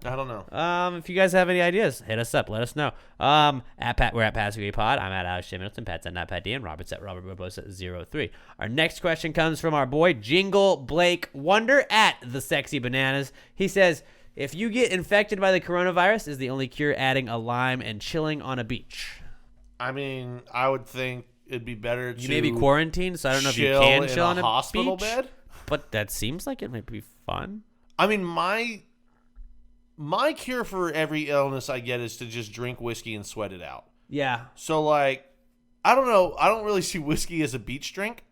I don't know. If you guys have any ideas, hit us up. Let us know. We're at Pass the Grade Pod. I'm at Alex J. Middleton. Pat's at Pat D. And Robert's at Robert Barbosa 03. Our next question comes from our boy Jingle Blake Wonder at The Sexy Bananas. He says, if you get infected by the coronavirus, is the only cure adding a lime and chilling on a beach? I mean, I would think it'd be better to... You may be quarantined, so I don't know if you can chill on a hospital beach, bed. But that seems like it might be fun. I mean, my cure for every illness I get is to just drink whiskey and sweat it out. Yeah. So, like, I don't know. I don't really see whiskey as a beach drink.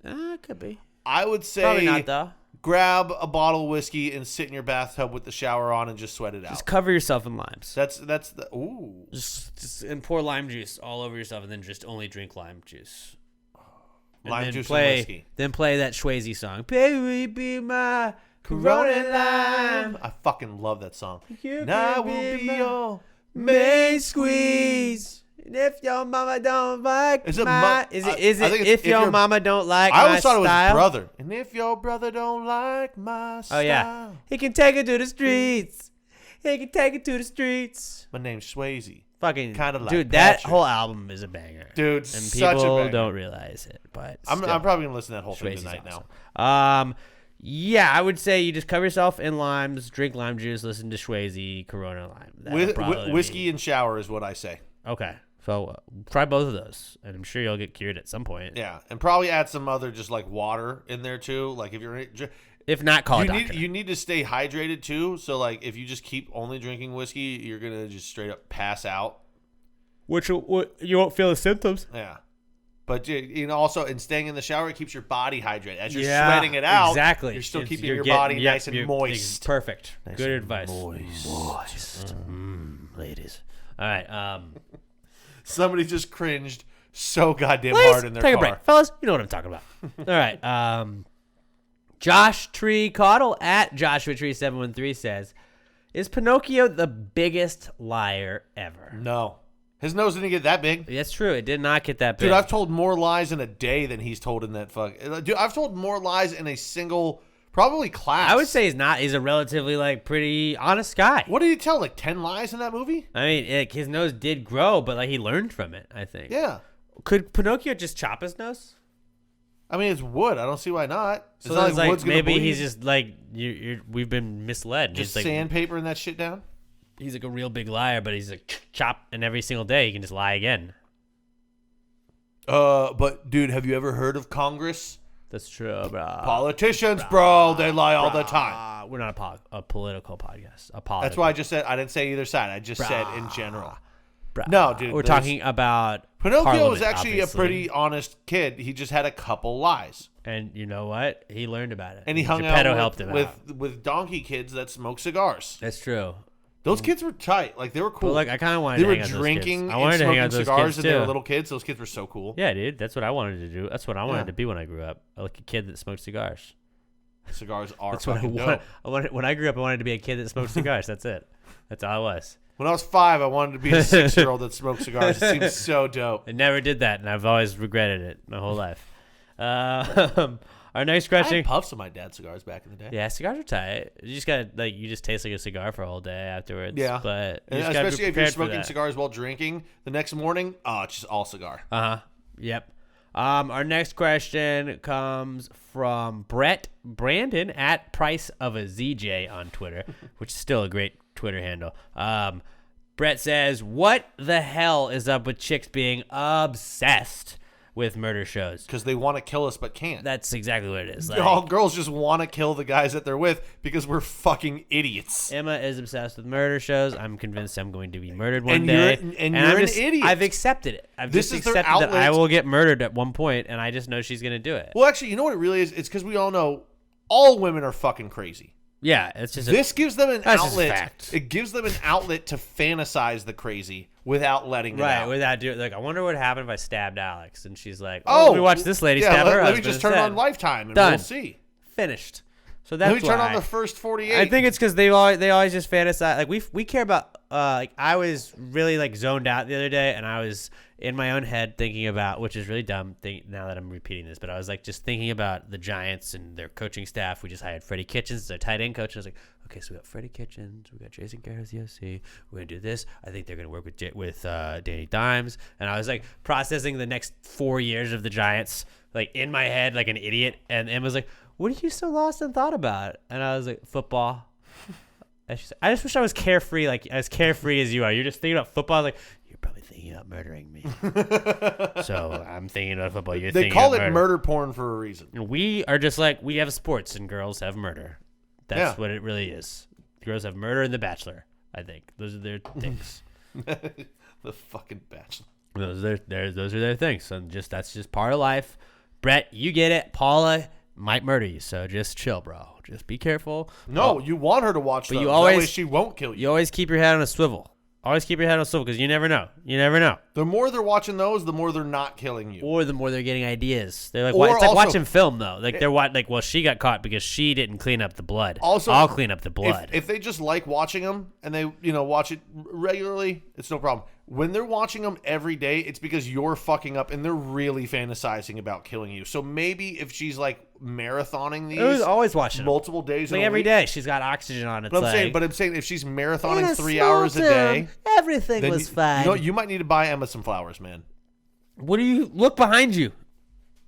It could be. I would say... Probably not, though. Grab a bottle of whiskey and sit in your bathtub with the shower on and just sweat it out. Just cover yourself in limes. That's the... Ooh. Just and pour lime juice all over yourself and then just only drink lime juice. Lime juice and whiskey. Then play that Swayze song. Baby, be my... Corona lime. I fucking love that song. You and I can will be my your main squeeze. And if your mama don't like Is it my... I Is think it it's if your mama don't like I my always thought it was style? brother. And if your brother don't like my style. Oh, yeah. He can take it to the streets. He can take it to the streets. My name's Swayze. Fucking... Kind of like dude, that Patrick. whole album is a banger. Dude, and such a people banger. don't realize it, but I'm still. probably going to listen to that whole thing Swayze's tonight awesome. now. Yeah, I would say you just cover yourself in limes, drink lime juice, listen to Swayze, Corona lime. Whiskey and shower is what I say. Okay, so try both of those, and I'm sure you'll get cured at some point. Yeah, and probably add some other just like water in there too. Like if not, call a doctor. You need to stay hydrated too. So like if you just keep only drinking whiskey, you're gonna just straight up pass out. Which you won't feel the symptoms. Yeah. But also, in staying in the shower, it keeps your body hydrated. As you're sweating it out, exactly. you're still keeping you're your getting- body yep, nice and you're- moist. Perfect. Nice Good and advice. Moist. Ladies. All right. Somebody just cringed so goddamn Please hard in their take car. a break, fellas. You know what I'm talking about. All right. Josh Tree Caudle at Joshua Tree 713 says, "Is Pinocchio the biggest liar ever?" No. His nose didn't get that big. That's true. It did not get that big. Dude, I've told more lies in a day than he's told in that fuck. Dude, I've told more lies in a single, probably class. I would say he's not. He's a relatively pretty honest guy. What did he tell? Like 10 lies in that movie? I mean, his nose did grow, but he learned from it. I think. Yeah. Could Pinocchio just chop his nose? I mean, it's wood. I don't see why not. It's So not it's wood's gonna maybe bleed. he's just we've been misled. Just He's sandpapering that shit down. He's a real big liar, but he's chop, and every single day he can just lie again. But dude, have you ever heard of Congress? That's true, bro. Politicians, bro, they lie all the time. We're not a political podcast. That's why I just said I didn't say either side. I just said in general. Bruh. No, dude, We're there's- talking about Pinocchio Parliament, was actually obviously. a pretty honest kid. He just had a couple lies. And you know what? He learned about it. And he hung Geppetto out helped him with out. donkey kids that smoke cigars. That's true. Those kids were tight. Like, they were cool. But I kind of wanted They to were hang out with those drinking kids. I and wanted to hang out smoking with those cigars kids and they were too. little kids. Those kids were so cool. Yeah, dude. That's what I wanted to do. That's what I wanted Yeah. to be when I grew up. Like a kid that smoked cigars. Cigars are That's what I fucking wanted. dope. When I grew up, I wanted to be a kid that smoked cigars. That's it. That's all I was. When I was 5, I wanted to be a 6-year-old that smoked cigars. It seems so dope. I never did that, and I've always regretted it my whole life. Our next I question. had puffs of my dad's cigars back in the day. Yeah, cigars are tight. You just gotta you just taste like a cigar for a whole day afterwards. Yeah. But you And just gotta be especially if you're prepared for smoking that. cigars while drinking, the next morning, it's just all cigar. Yep. Our next question comes from Brett Brandon at Price of a ZJ on Twitter, which is still a great Twitter handle. Brett says, "What the hell is up with chicks being obsessed with murder shows?" Because they want to kill us but can't. That's exactly what it is. All girls just want to kill the guys that they're with because we're fucking idiots. Emma is obsessed with murder shows. I'm convinced I'm going to be murdered one And day. you're- and I'm you're an just- idiot. I've accepted it. I've This just is their accepted that I outlet. will get murdered at one point, and I just know she's going to do it. Well, actually, you know what it really is? It's because we all know all women are fucking crazy. Yeah, it's just This gives them an That's just outlet. fact. It gives them an outlet to fantasize the crazy without letting it right out. without doing. Like, I wonder what happened if I stabbed Alex, and she's like, Oh, let me watch this lady yeah, stab her let me husband just turn instead. on Lifetime and Done. we'll see. Finished. So that's Let me turn on why. the first 48. I think it's because they always just fantasize. Like we care about. Like I was really zoned out the other day, and I was in my own head thinking about, which is really dumb. Now that I'm repeating this, but I was just thinking about the Giants and their coaching staff. We just hired Freddie Kitchens as their tight end coach. And I was like, okay, so we got Freddie Kitchens, we got Jason Garrett as the OC. We're gonna do this. I think they're gonna work with Danny Dimes, and I was processing the next 4 years of the Giants in my head like an idiot. And Emma's like, "What are you so lost in thought about?" And I was like, "Football." And she's like, "I just wish I was carefree, as carefree as you are. You're just thinking about football." Like, you're probably thinking about murdering me. So I'm thinking about football. You're They thinking call about it murder porn for a reason. We are just we have sports and girls have murder. That's what it really is. Girls have murder and The Bachelor. I think those are their things. The fucking Bachelor. Those are their things. And that's just part of life. Brett, you get it. Paula might murder you, so just chill, bro. Just be careful. No, you want her to watch but those. you That always- way she won't kill you. You always keep your head on a swivel. Always keep your head on a swivel because you never know. You never know. The more they're watching those, the more they're not killing you. Or the more they're getting ideas. They're Or it's like also- watching film though. They're well, she got caught because she didn't clean up the blood. Also, I'll clean up the blood. If they just like watching them and they watch it regularly, it's no problem. When they're watching them every day, it's because you're fucking up and they're really fantasizing about killing you. So maybe if she's marathoning these, I was always watching them. multiple days, in a every week, day she's got oxygen on. It's But I'm saying if she's marathoning 3 hours a day, everything then was fine. you might need to buy Emma some flowers, man. What do you look behind you,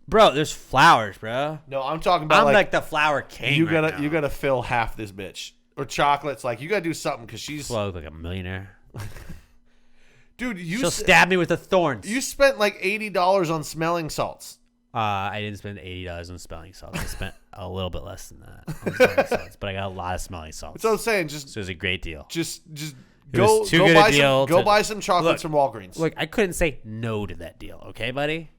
bro? There's flowers, bro. No, I'm talking about I'm like the flower king. you right gotta now. you gotta fill half this bitch or chocolates. You gotta do something because she's Well, I look like a millionaire. dude. She'll stab me with the thorns. You spent $80 on smelling salts. I didn't spend $80 on smelling salts. I spent a little bit less than that on smelling salts, but I got a lot of smelling salts. That's what I'm saying. So it was a great deal. Just It go was too good a deal buy to- some chocolates from Walgreens. Look, I couldn't say no to that deal, okay, buddy?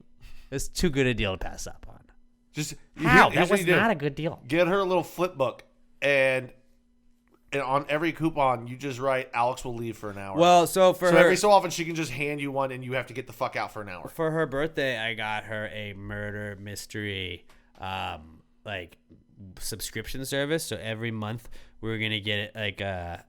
It's too good a deal to pass up on. Just How? here's That what was you do. not a good deal. Get her a little flip book, and on every coupon you just write Alex will leave for an hour. Well, so for her, every so often she can just hand you one, and you have to get the fuck out for an hour. for her birthday, I got her a murder mystery, like subscription service. So every month we were gonna get like a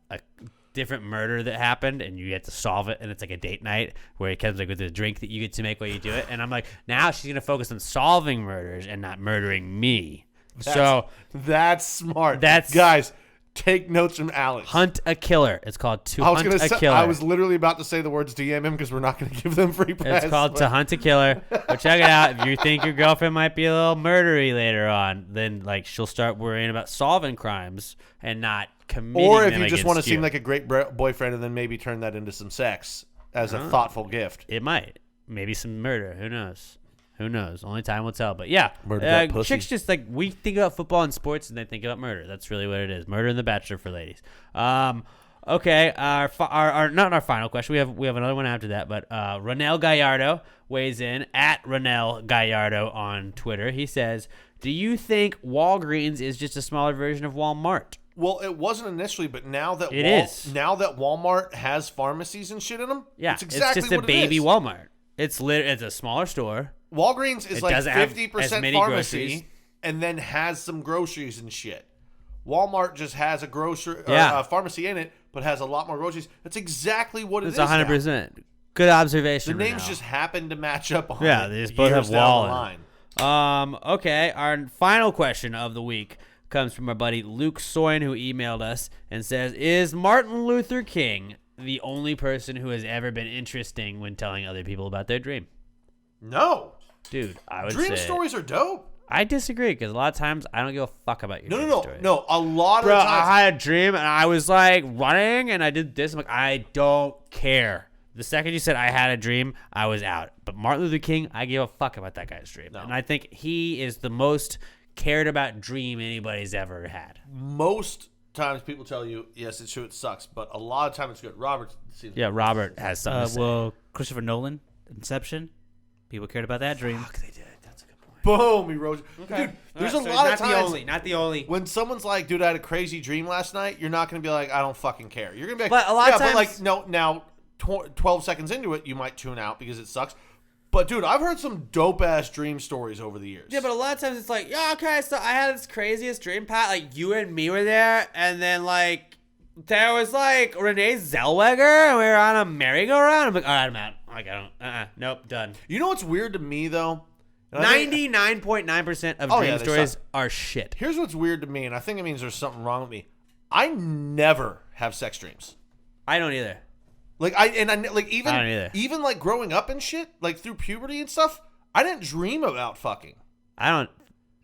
different murder that happened, and you get to solve it, and it's like a date night where it comes like with a drink that you get to make while you do it. And I'm like, now she's gonna focus on solving murders and not murdering me. That's smart. That's- guys. Take notes from Alex. Hunt a killer. It's called To I was Hunt gonna a say, Killer. I was literally about to say the words DM him because we're not going to give them free press. It's called To Hunt a Killer. But check it out. If you think your girlfriend might be a little murdery later on, then like she'll start worrying about solving crimes and not committing Or if them you just against want to seem you. like a great boyfriend and then maybe turn that into some sex as a thoughtful gift. It might. Maybe some murder. Who knows? Who knows? Only time will tell. But yeah, Murder that pussy. chicks just like we think about football and sports, and they think about murder. That's really what it is. Murder and The Bachelor for ladies. Okay. Our not our final question. We have another one after that. But Ronel Gallardo weighs in at Ronel Gallardo on Twitter. He says, "Do you think Walgreens is just a smaller version of Walmart?" Well, it wasn't initially, but now that It is. now that Walmart has pharmacies and shit in them, Yeah, it's exactly just a what it baby is. Walmart. It's a smaller store. Walgreens is It like doesn't have 50% as many pharmacy groceries. and then has some groceries and shit. Walmart just has a grocery Yeah. a pharmacy in it, but has a lot more groceries. That's exactly what it It's is. 100%. Good observation. The names Ronel. just happen to match up on Yeah, it they just both years have down wall the in it. line. Okay, our final question of the week comes from our buddy Luke Soin, who emailed us and says, "Is Martin Luther King the only person who has ever been interesting when telling other people about their dream?" No. Dude, I would Dream say stories are dope. I disagree because a lot of times I don't give a fuck about your dream stories. No. A lot Bro, of the times. I had a dream and I was like running and I did this. I'm like, I don't care. The second you said I had a dream, I was out. But Martin Luther King, I give a fuck about that guy's dream. No. And I think he is the most cared about dream anybody's ever had. Most times people tell you, yes, it's true, it sucks, but a lot of time it's good. Robert seems Yeah, Robert has something to say. Well, Christopher Nolan, Inception. People cared about that dream. Fuck, they did. That's a good point. boom, he rose. Dude, there's a lot of times Not the only. when someone's like, dude, I had a crazy dream last night, you're not going to be like, I don't fucking care. You're going to be like, But a lot of yeah, but like, times- no, now 12 seconds into it, you might tune out because it sucks. But dude, I've heard some dope ass dream stories over the years. Yeah, but a lot of times it's like, yeah, okay, so I had this craziest dream, Pat. Like, you and me were there, and then, like, there was, like, Renee Zellweger, and we were on a merry-go-round. I'm like, all right, I'm out. Like, I don't, nope, done. You know what's weird to me, though? And I think- 99.9% of Oh, dream yeah, they stories suck. are shit. Here's what's weird to me, and I think it means there's something wrong with me. I never have sex dreams. I don't either. Like I like even I don't either. even like growing up and shit, like through puberty and stuff, I didn't dream about fucking. I don't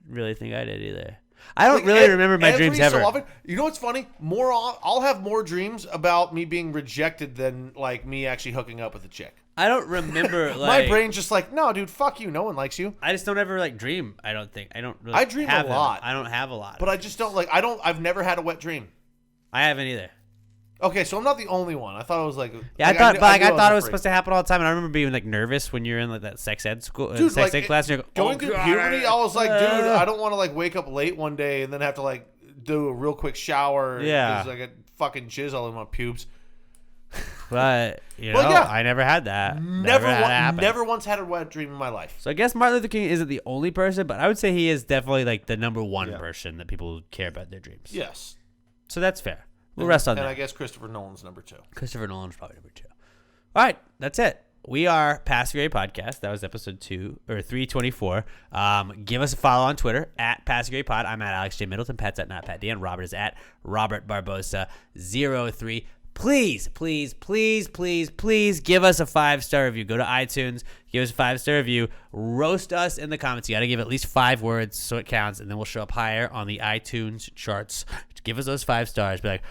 really think I did either. I don't Like, really remember my dreams every so ever. often, you know what's funny? I'll have more dreams about me being rejected than like me actually hooking up with a chick. I don't remember, My like... brain's just like, no, dude, fuck you. No one likes you. I just don't ever, like, dream, I don't think. I don't really I dream a have them. lot. I don't have a lot. But I just don't like. I've never had a wet dream. I haven't either. Okay, so I'm not the only one. I thought it was like. Yeah, like, I thought, knew- but like, I knew thought it a was freak. supposed to happen all the time, and I remember being like nervous when you're in like that sex ed school, Dude, sex like, ed class. And you're Going oh, through God, puberty, I was like, dude, I don't want to like wake up late one day and then have to like do a real quick shower. Yeah. 'cause I got fucking jizz all in my pubes. But you know, Well, yeah. I never had that. Never, had it happen. never once had a wet dream in my life. So I guess Martin Luther King isn't the only person, but I would say he is definitely like the number one Yeah. person that people care about their dreams. Yes. So that's fair. We'll rest on and that. I guess Christopher Nolan's number 2. Christopher Nolan's probably number 2. All right, that's it. We are Pass Grade Podcast. That was episode 324. Give us a follow on Twitter at Pass Grade Pod. I'm at Alex J Middleton. Pat's at Not Pat Dan. Robert is at Robert Barbosa 03. Please, please, please, please, please give us a 5-star review. Go to iTunes, give us a 5-star review. Roast us in the comments. You got to give at least 5 words so it counts, and then we'll show up higher on the iTunes charts. Give us those 5 stars. Be like,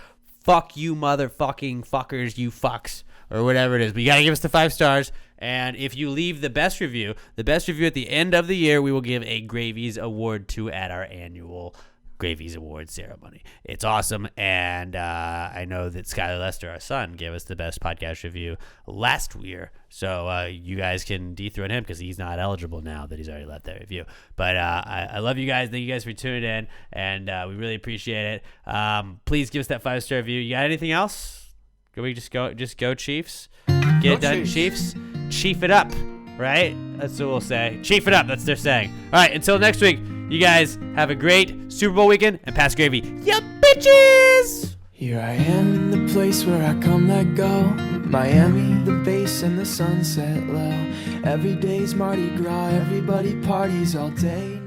fuck you, motherfucking fuckers, you fucks, or whatever it is. But you got to give us the 5 stars. And if you leave the best review at the end of the year, we will give a Gravies Award to at our annual Gravy's Awards ceremony. It's awesome, and I know that Skylar Lester, our son, gave us the best podcast review last year, so you guys can dethrone him because he's not eligible now that he's already left that review. But I love you guys. Thank you guys for tuning in, and we really appreciate it. Please give us that 5-star review. You got anything else? Can we just go Chiefs? Get it done, Chiefs. Chief it up, right? That's what we'll say. Chief it up. That's what they're saying. All right, until next week. You guys have a great Super Bowl weekend and pass gravy. Ya bitches! Here I am in the place where I come let go. Miami, the bass and the sunset low. Every day's Mardi Gras, everybody parties all day.